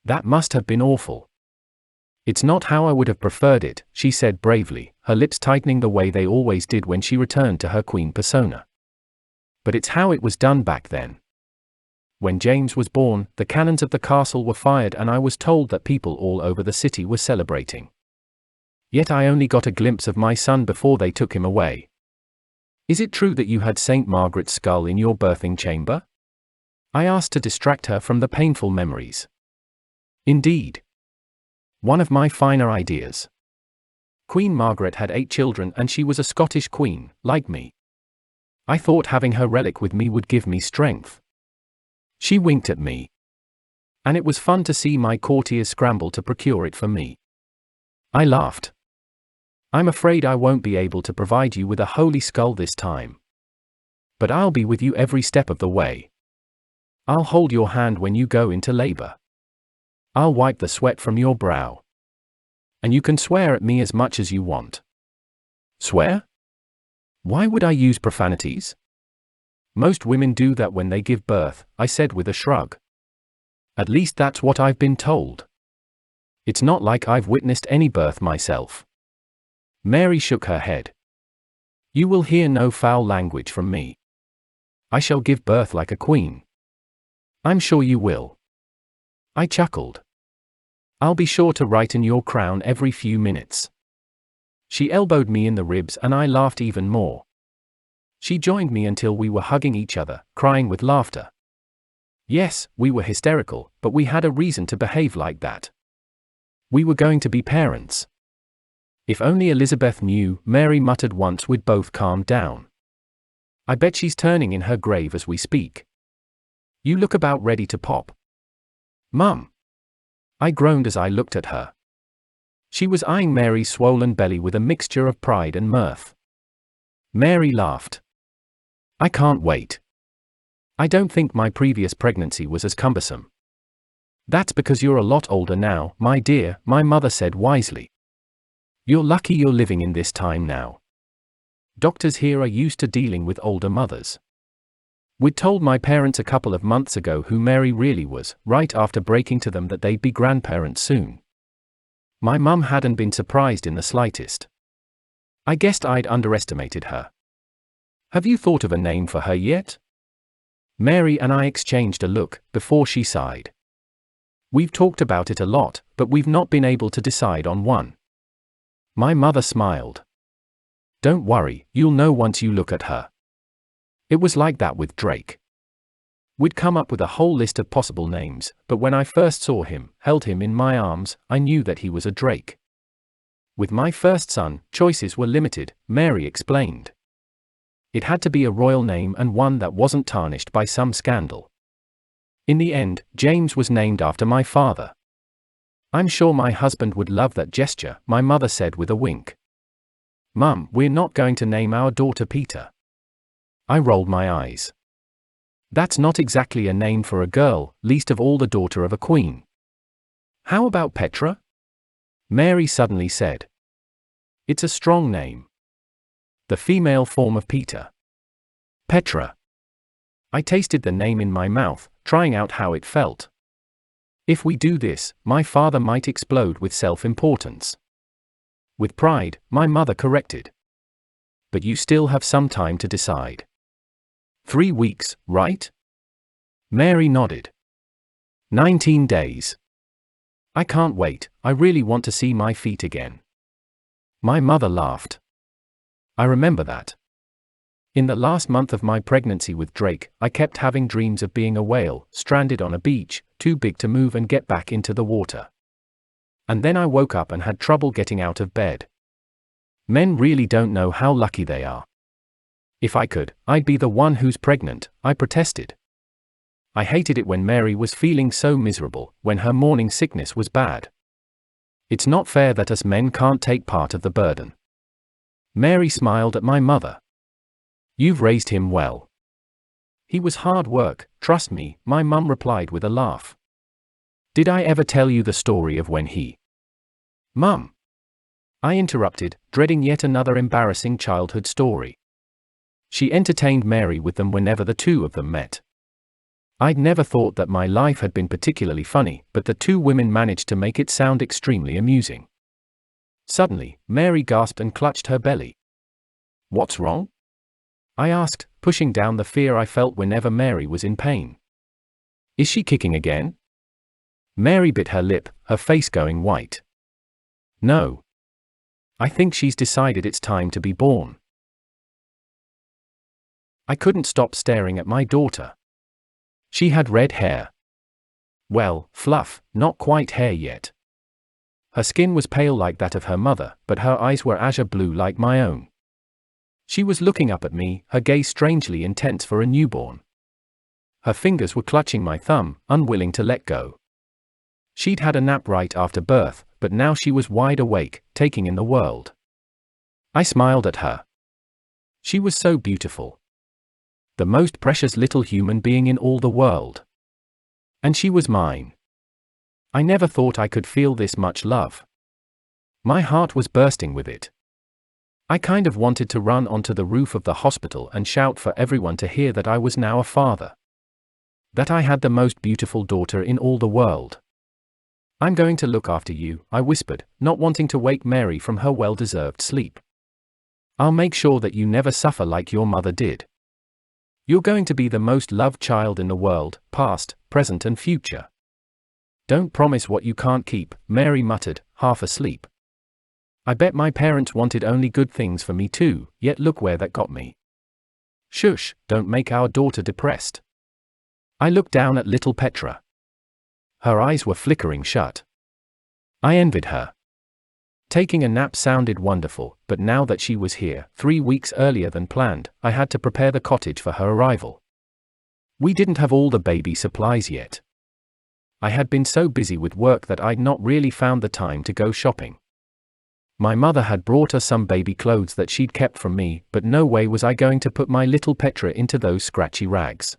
That must have been awful. It's not how I would have preferred it, she said bravely, her lips tightening the way they always did when she returned to her queen persona. But it's how it was done back then. When James was born, the cannons of the castle were fired and I was told that people all over the city were celebrating. Yet I only got a glimpse of my son before they took him away. Is it true that you had St. Margaret's skull in your birthing chamber? I asked to distract her from the painful memories. Indeed. One of my finer ideas. Queen Margaret had 8 children and she was a Scottish queen, like me. I thought having her relic with me would give me strength. She winked at me. And it was fun to see my courtiers scramble to procure it for me. I laughed. I'm afraid I won't be able to provide you with a holy skull this time. But I'll be with you every step of the way. I'll hold your hand when you go into labor. I'll wipe the sweat from your brow. And you can swear at me as much as you want. Swear? Why would I use profanities? Most women do that when they give birth, I said with a shrug. At least that's what I've been told. It's not like I've witnessed any birth myself. Mary shook her head. You will hear no foul language from me. I shall give birth like a queen. I'm sure you will. I chuckled. I'll be sure to write in your crown every few minutes. She elbowed me in the ribs and I laughed even more. She joined me until we were hugging each other, crying with laughter. Yes, we were hysterical, but we had a reason to behave like that. We were going to be parents. If only Elizabeth knew, Mary muttered once we'd both calmed down. I bet she's turning in her grave as we speak. You look about ready to pop. Mum. I groaned as I looked at her. She was eyeing Mary's swollen belly with a mixture of pride and mirth. Mary laughed. I can't wait. I don't think my previous pregnancy was as cumbersome. That's because you're a lot older now, my dear, my mother said wisely. You're lucky you're living in this time now. Doctors here are used to dealing with older mothers. We'd told my parents a couple of months ago who Mary really was, right after breaking to them that they'd be grandparents soon. My mum hadn't been surprised in the slightest. I guessed I'd underestimated her. Have you thought of a name for her yet? Mary and I exchanged a look before she sighed. We've talked about it a lot, but we've not been able to decide on one. My mother smiled. Don't worry, you'll know once you look at her. It was like that with Drake. We'd come up with a whole list of possible names, but when I first saw him, held him in my arms, I knew that he was a Drake. With my first son, choices were limited, Mary explained. It had to be a royal name and one that wasn't tarnished by some scandal. In the end, James was named after my father. I'm sure my husband would love that gesture, my mother said with a wink. Mum, we're not going to name our daughter Peter. I rolled my eyes. That's not exactly a name for a girl, least of all the daughter of a queen. How about Petra? Mary suddenly said. It's a strong name. The female form of Peter. Petra. I tasted the name in my mouth, trying out how it felt. If we do this, my father might explode with self-importance. With pride, my mother corrected. But you still have some time to decide. 3 weeks, right? Mary nodded. 19 days. I can't wait, I really want to see my feet again. My mother laughed. I remember that. In the last month of my pregnancy with Drake, I kept having dreams of being a whale, stranded on a beach, too big to move and get back into the water. And then I woke up and had trouble getting out of bed. Men really don't know how lucky they are. If I could, I'd be the one who's pregnant, I protested. I hated it when Mary was feeling so miserable, when her morning sickness was bad. It's not fair that us men can't take part of the burden. Mary smiled at my mother. You've raised him well. He was hard work, trust me, my mum replied with a laugh. Did I ever tell you the story of when he... Mum! I interrupted, dreading yet another embarrassing childhood story. She entertained Mary with them whenever the two of them met. I'd never thought that my life had been particularly funny, but the two women managed to make it sound extremely amusing. Suddenly, Mary gasped and clutched her belly. What's wrong? I asked, pushing down the fear I felt whenever Mary was in pain. Is she kicking again? Mary bit her lip, her face going white. No. I think she's decided it's time to be born. I couldn't stop staring at my daughter. She had red hair. Well, fluff, not quite hair yet. Her skin was pale like that of her mother, but her eyes were azure blue like my own. She was looking up at me, her gaze strangely intense for a newborn. Her fingers were clutching my thumb, unwilling to let go. She'd had a nap right after birth, but now she was wide awake, taking in the world. I smiled at her. She was so beautiful. The most precious little human being in all the world. And she was mine. I never thought I could feel this much love. My heart was bursting with it. I kind of wanted to run onto the roof of the hospital and shout for everyone to hear that I was now a father. That I had the most beautiful daughter in all the world. I'm going to look after you, I whispered, not wanting to wake Mary from her well-deserved sleep. I'll make sure that you never suffer like your mother did. You're going to be the most loved child in the world, past, present and future. Don't promise what you can't keep, Mary muttered, half asleep. I bet my parents wanted only good things for me too, yet look where that got me. Shush, don't make our daughter depressed. I looked down at little Petra. Her eyes were flickering shut. I envied her. Taking a nap sounded wonderful, but now that she was here, 3 weeks earlier than planned, I had to prepare the cottage for her arrival. We didn't have all the baby supplies yet. I had been so busy with work that I'd not really found the time to go shopping. My mother had brought us some baby clothes that she'd kept from me, but no way was I going to put my little Petra into those scratchy rags.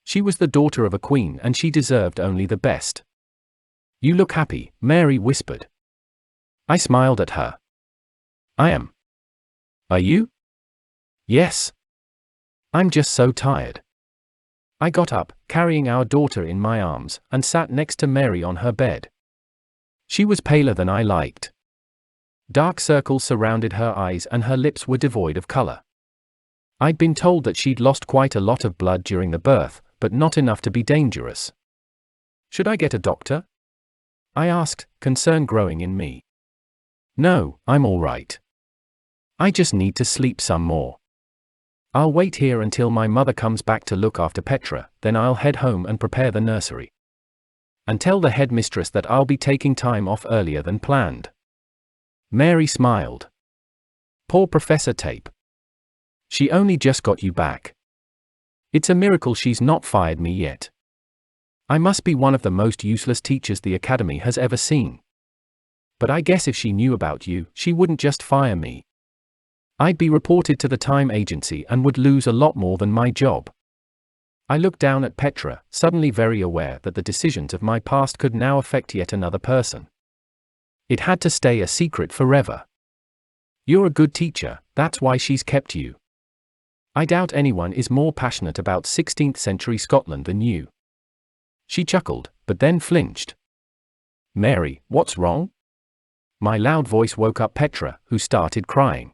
She was the daughter of a queen and she deserved only the best. You look happy, Mary whispered. I smiled at her. I am. Are you? Yes. I'm just so tired. I got up, carrying our daughter in my arms, and sat next to Mary on her bed. She was paler than I liked. Dark circles surrounded her eyes and her lips were devoid of color. I'd been told that she'd lost quite a lot of blood during the birth, but not enough to be dangerous. Should I get a doctor? I asked, concern growing in me. No, I'm all right. I just need to sleep some more. I'll wait here until my mother comes back to look after Petra, then I'll head home and prepare the nursery. And tell the headmistress that I'll be taking time off earlier than planned. Mary smiled. Poor Professor Tape. She only just got you back. It's a miracle she's not fired me yet. I must be one of the most useless teachers the Academy has ever seen. But I guess if she knew about you, she wouldn't just fire me. I'd be reported to the time agency and would lose a lot more than my job. I looked down at Petra, suddenly very aware that the decisions of my past could now affect yet another person. It had to stay a secret forever. You're a good teacher, that's why she's kept you. I doubt anyone is more passionate about 16th century Scotland than you. She chuckled, but then flinched. Mary, what's wrong? My loud voice woke up Petra, who started crying.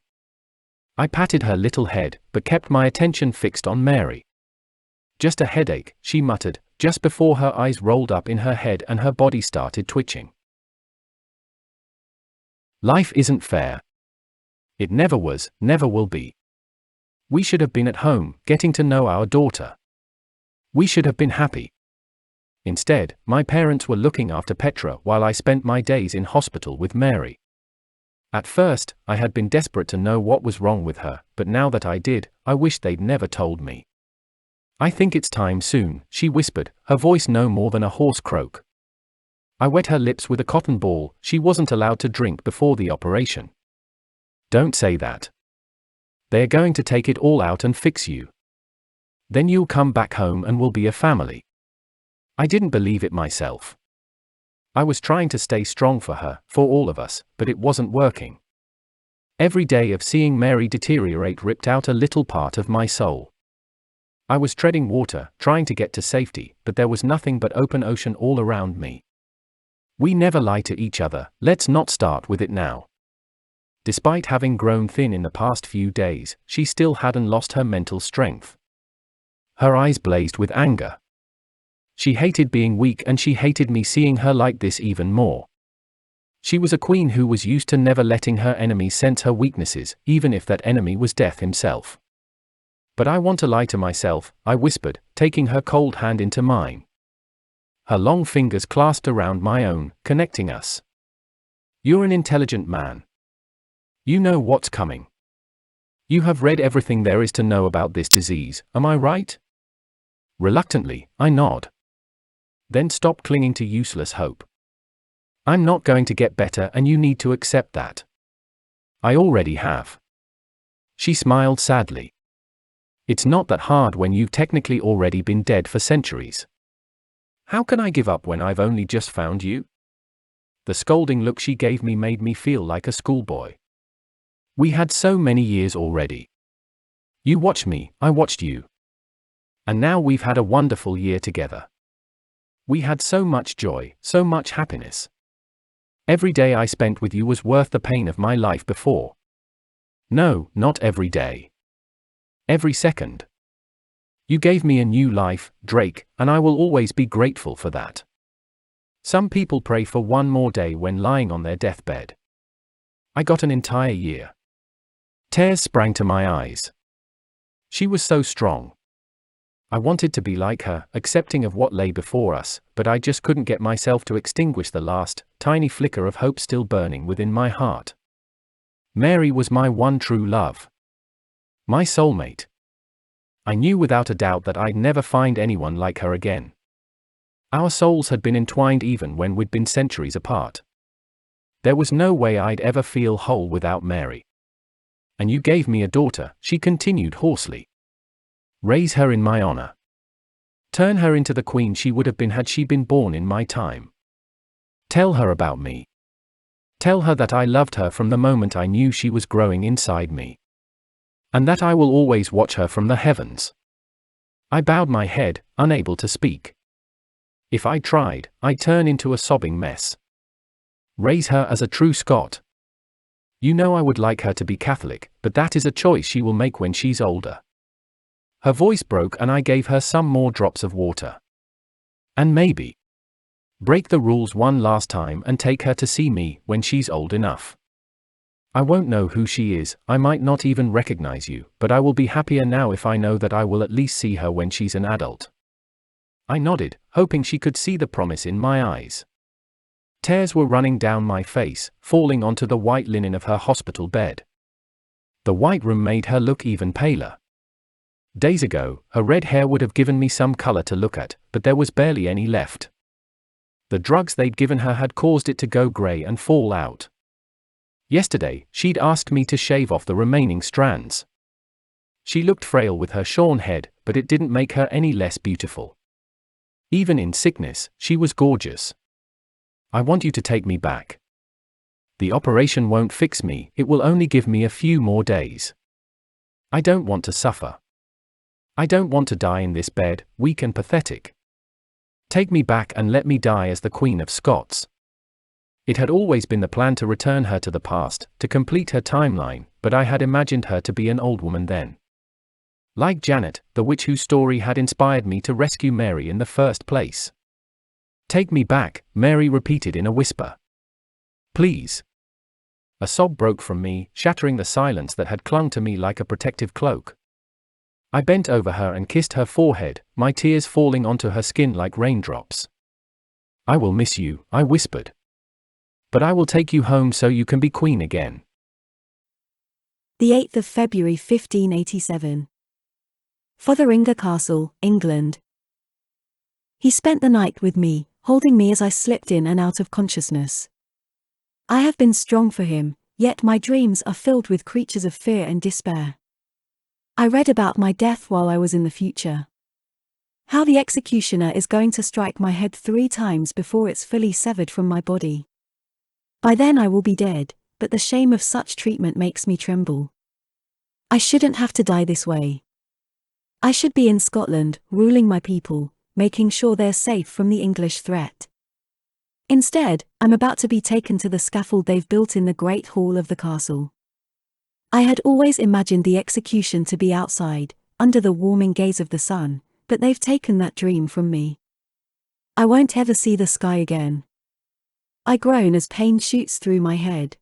I patted her little head, but kept my attention fixed on Mary. Just a headache, she muttered, just before her eyes rolled up in her head and her body started twitching. Life isn't fair. It never was, never will be. We should have been at home, getting to know our daughter. We should have been happy. Instead, my parents were looking after Petra while I spent my days in hospital with Mary. At first, I had been desperate to know what was wrong with her, but now that I did, I wish they'd never told me. I think it's time soon, she whispered, her voice no more than a hoarse croak. I wet her lips with a cotton ball. She wasn't allowed to drink before the operation. Don't say that. They're going to take it all out and fix you. Then you'll come back home and we'll be a family. I didn't believe it myself. I was trying to stay strong for her, for all of us, but it wasn't working. Every day of seeing Mary deteriorate ripped out a little part of my soul. I was treading water, trying to get to safety, but there was nothing but open ocean all around me. We never lie to each other, let's not start with it now. Despite having grown thin in the past few days, she still hadn't lost her mental strength. Her eyes blazed with anger. She hated being weak and she hated me seeing her like this even more. She was a queen who was used to never letting her enemies sense her weaknesses, even if that enemy was death himself. But I want to lie to myself, I whispered, taking her cold hand into mine. Her long fingers clasped around my own, connecting us. You're an intelligent man. You know what's coming. You have read everything there is to know about this disease, am I right? Reluctantly, I nod. Then stop clinging to useless hope. I'm not going to get better and you need to accept that. I already have. She smiled sadly. It's not that hard when you've technically already been dead for centuries. How can I give up when I've only just found you? The scolding look she gave me made me feel like a schoolboy. We had so many years already. You watched me, I watched you. And now we've had a wonderful year together. We had so much joy, so much happiness. Every day I spent with you was worth the pain of my life before. No, not every day. Every second. You gave me a new life, Drake, and I will always be grateful for that. Some people pray for one more day when lying on their deathbed. I got an entire year. Tears sprang to my eyes. She was so strong. I wanted to be like her, accepting of what lay before us, but I just couldn't get myself to extinguish the last, tiny flicker of hope still burning within my heart. Mary was my one true love. My soulmate. I knew without a doubt that I'd never find anyone like her again. Our souls had been entwined even when we'd been centuries apart. There was no way I'd ever feel whole without Mary. And you gave me a daughter, she continued hoarsely. Raise her in my honor. Turn her into the queen she would have been had she been born in my time. Tell her about me. Tell her that I loved her from the moment I knew she was growing inside me. And that I will always watch her from the heavens. I bowed my head, unable to speak. If I tried, I'd turn into a sobbing mess. Raise her as a true Scot. You know I would like her to be Catholic, but that is a choice she will make when she's older. Her voice broke and I gave her some more drops of water. And maybe break the rules one last time and take her to see me when she's old enough. I won't know who she is, I might not even recognize you, but I will be happier now if I know that I will at least see her when she's an adult. I nodded, hoping she could see the promise in my eyes. Tears were running down my face, falling onto the white linen of her hospital bed. The white room made her look even paler. Days ago, her red hair would have given me some color to look at, but there was barely any left. The drugs they'd given her had caused it to go gray and fall out. Yesterday, she'd asked me to shave off the remaining strands. She looked frail with her shorn head, but it didn't make her any less beautiful. Even in sickness, she was gorgeous. I want you to take me back. The operation won't fix me, it will only give me a few more days. I don't want to suffer. I don't want to die in this bed, weak and pathetic. Take me back and let me die as the Queen of Scots. It had always been the plan to return her to the past, to complete her timeline, but I had imagined her to be an old woman then. Like Janet, the witch whose story had inspired me to rescue Mary in the first place. Take me back, Mary repeated in a whisper. Please. A sob broke from me, shattering the silence that had clung to me like a protective cloak. I bent over her and kissed her forehead, my tears falling onto her skin like raindrops. I will miss you, I whispered. But I will take you home so you can be queen again. The 8th of February 1587. Fotheringhay Castle, England. He spent the night with me, holding me as I slipped in and out of consciousness. I have been strong for him, yet my dreams are filled with creatures of fear and despair. I read about my death while I was in the future. How the executioner is going to strike my head 3 times before it's fully severed from my body. By then I will be dead, but the shame of such treatment makes me tremble. I shouldn't have to die this way. I should be in Scotland, ruling my people, making sure they're safe from the English threat. Instead, I'm about to be taken to the scaffold they've built in the great hall of the castle. I had always imagined the execution to be outside, under the warming gaze of the sun, but they've taken that dream from me. I won't ever see the sky again. I groan as pain shoots through my head.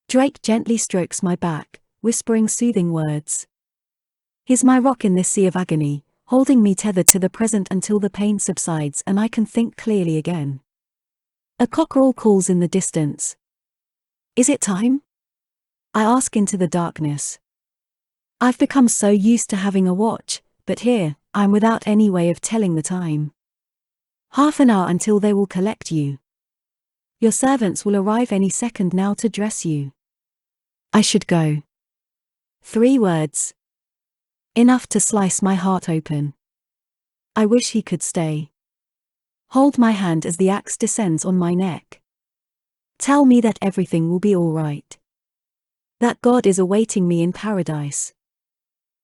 Drake gently strokes my back, whispering soothing words. He's my rock in this sea of agony, holding me tethered to the present until the pain subsides and I can think clearly again. A cockerel calls in the distance. Is it time? I ask into the darkness. I've become so used to having a watch, but here, I'm without any way of telling the time. Half an hour until they will collect you. Your servants will arrive any second now to dress you. I should go. 3 words. Enough to slice my heart open. I wish he could stay. Hold my hand as the axe descends on my neck. Tell me that everything will be all right. That God is awaiting me in paradise.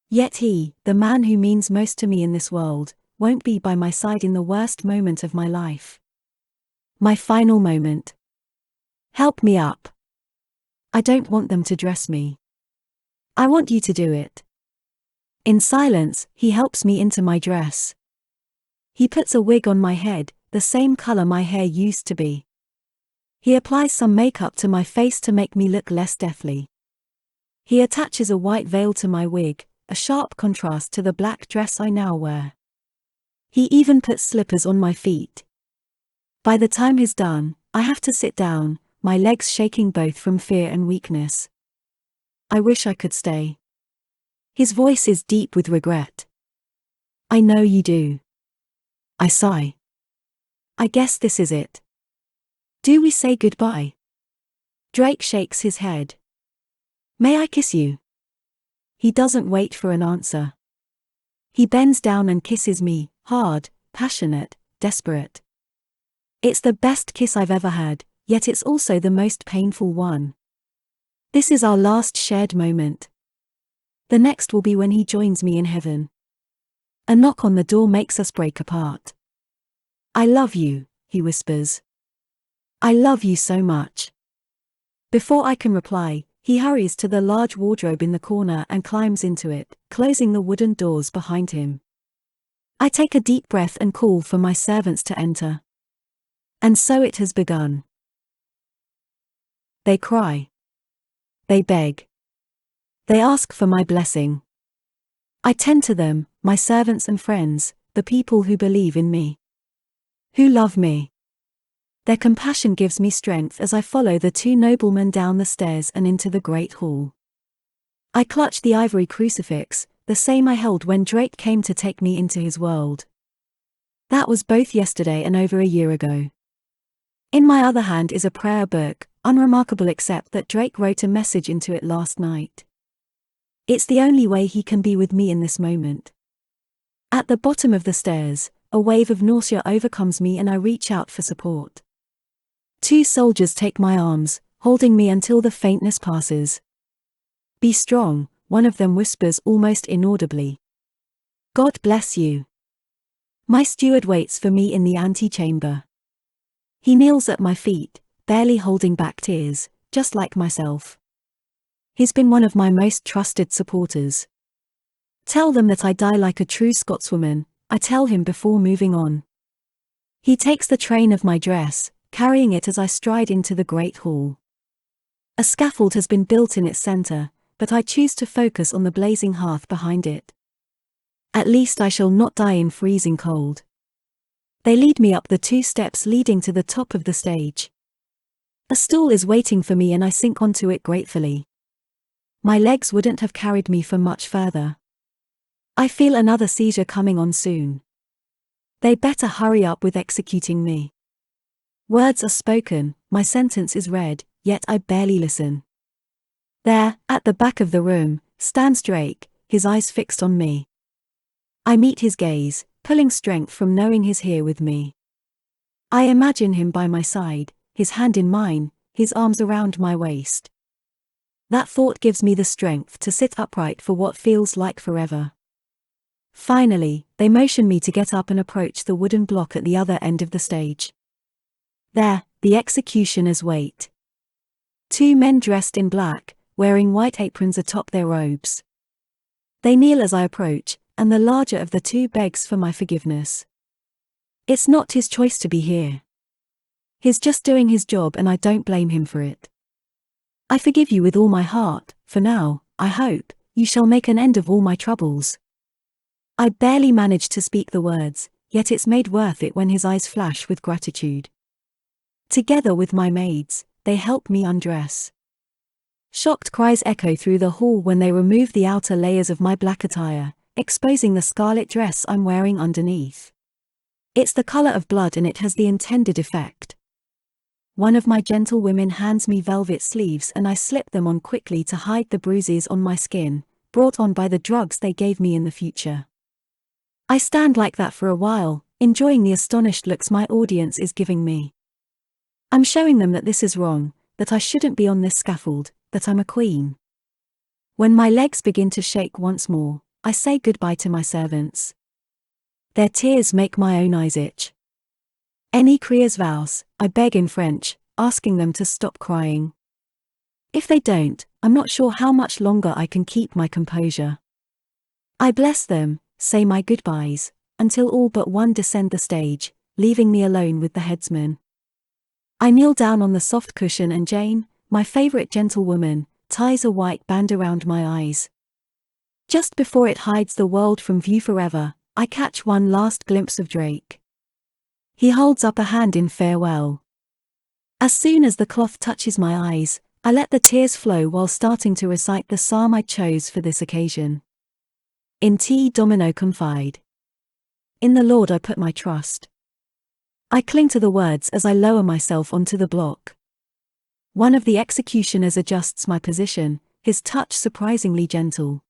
Yet he, the man who means most to me in this world, won't be by my side in the worst moment of my life. My final moment. Help me up. I don't want them to dress me. I want you to do it. In silence, he helps me into my dress. He puts a wig on my head, the same color my hair used to be. He applies some makeup to my face to make me look less deathly. He attaches a white veil to my wig, a sharp contrast to the black dress I now wear. He even puts slippers on my feet. By the time he's done, I have to sit down, my legs shaking both from fear and weakness. I wish I could stay. His voice is deep with regret. I know you do. I sigh. I guess this is it. Do we say goodbye? Drake shakes his head. May I kiss you? He doesn't wait for an answer. He bends down and kisses me, hard, passionate, desperate. It's the best kiss I've ever had, yet it's also the most painful one. This is our last shared moment. The next will be when he joins me in heaven. A knock on the door makes us break apart. I love you, he whispers. I love you so much. Before I can reply, he hurries to the large wardrobe in the corner and climbs into it, closing the wooden doors behind him. I take a deep breath and call for my servants to enter. And so it has begun. They cry. They beg. They ask for my blessing. I tend to them, my servants and friends, the people who believe in me, who love me. Their compassion gives me strength as I follow the two noblemen down the stairs and into the great hall. I clutch the ivory crucifix, the same I held when Drake came to take me into his world. That was both yesterday and over a year ago. In my other hand is a prayer book, unremarkable except that Drake wrote a message into it last night. It's the only way he can be with me in this moment. At the bottom of the stairs, a wave of nausea overcomes me and I reach out for support. Two soldiers take my arms, holding me until the faintness passes. Be strong, one of them whispers almost inaudibly. God bless you. My steward waits for me in the antechamber. He kneels at my feet, barely holding back tears, just like myself. He's been one of my most trusted supporters. Tell them that I die like a true Scotswoman, I tell him before moving on. He takes the train of my dress, carrying it as I stride into the great hall. A scaffold has been built in its center, but I choose to focus on the blazing hearth behind it. At least I shall not die in freezing cold. They lead me up the 2 steps leading to the top of the stage. A stool is waiting for me and I sink onto it gratefully. My legs wouldn't have carried me for much further. I feel another seizure coming on soon. They better hurry up with executing me. Words are spoken, my sentence is read, yet I barely listen. There, at the back of the room, stands Drake, his eyes fixed on me. I meet his gaze, pulling strength from knowing he's here with me. I imagine him by my side, his hand in mine, his arms around my waist. That thought gives me the strength to sit upright for what feels like forever. Finally, they motion me to get up and approach the wooden block at the other end of the stage. There, the executioners wait. 2 men dressed in black, wearing white aprons atop their robes. They kneel as I approach, and the larger of the 2 begs for my forgiveness. It's not his choice to be here. He's just doing his job and I don't blame him for it. I forgive you with all my heart, for now, I hope, you shall make an end of all my troubles. I barely manage to speak the words, yet it's made worth it when his eyes flash with gratitude. Together with my maids, they help me undress. Shocked cries echo through the hall when they remove the outer layers of my black attire, exposing the scarlet dress I'm wearing underneath. It's the color of blood and it has the intended effect. One of my gentlewomen hands me velvet sleeves and I slip them on quickly to hide the bruises on my skin, brought on by the drugs they gave me in the future. I stand like that for a while, enjoying the astonished looks my audience is giving me. I'm showing them that this is wrong, that I shouldn't be on this scaffold, that I'm a queen. When my legs begin to shake once more, I say goodbye to my servants. Their tears make my own eyes itch. Any criers vows, I beg in French, asking them to stop crying. If they don't, I'm not sure how much longer I can keep my composure. I bless them, say my goodbyes, until all but one descend the stage, leaving me alone with the headsman. I kneel down on the soft cushion and Jane, my favorite gentlewoman, ties a white band around my eyes. Just before it hides the world from view forever, I catch one last glimpse of Drake. He holds up a hand in farewell. As soon as the cloth touches my eyes, I let the tears flow while starting to recite the psalm I chose for this occasion. In te Domino confide. In the Lord I put my trust. I cling to the words as I lower myself onto the block. One of the executioners adjusts my position, his touch surprisingly gentle.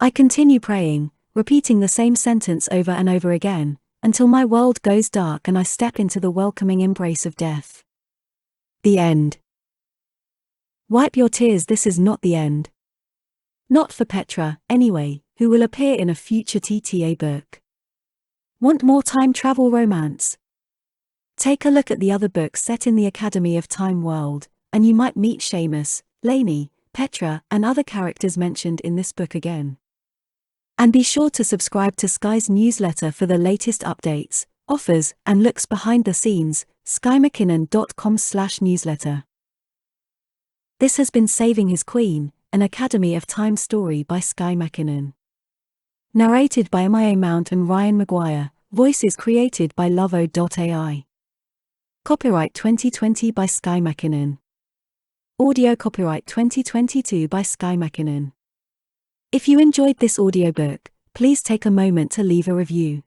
I continue praying, repeating the same sentence over and over again, until my world goes dark and I step into the welcoming embrace of death. The end. Wipe your tears, this is not the end. Not for Petra, anyway, who will appear in a future TTA book. Want more time travel romance? Take a look at the other books set in the Academy of Time world, and you might meet Seamus, Lainey, Petra, and other characters mentioned in this book again. And be sure to subscribe to Skye's newsletter for the latest updates, offers, and looks behind the scenes. SkyeMacKinnon.com/newsletter. This has been Saving His Queen, an Academy of Time story by Skye MacKinnon. Narrated by Mia Mount and Ryan Maguire, voices created by Lovo.ai. Copyright 2020 by Skye MacKinnon. Audio copyright 2022 by Skye MacKinnon. If you enjoyed this audiobook, please take a moment to leave a review.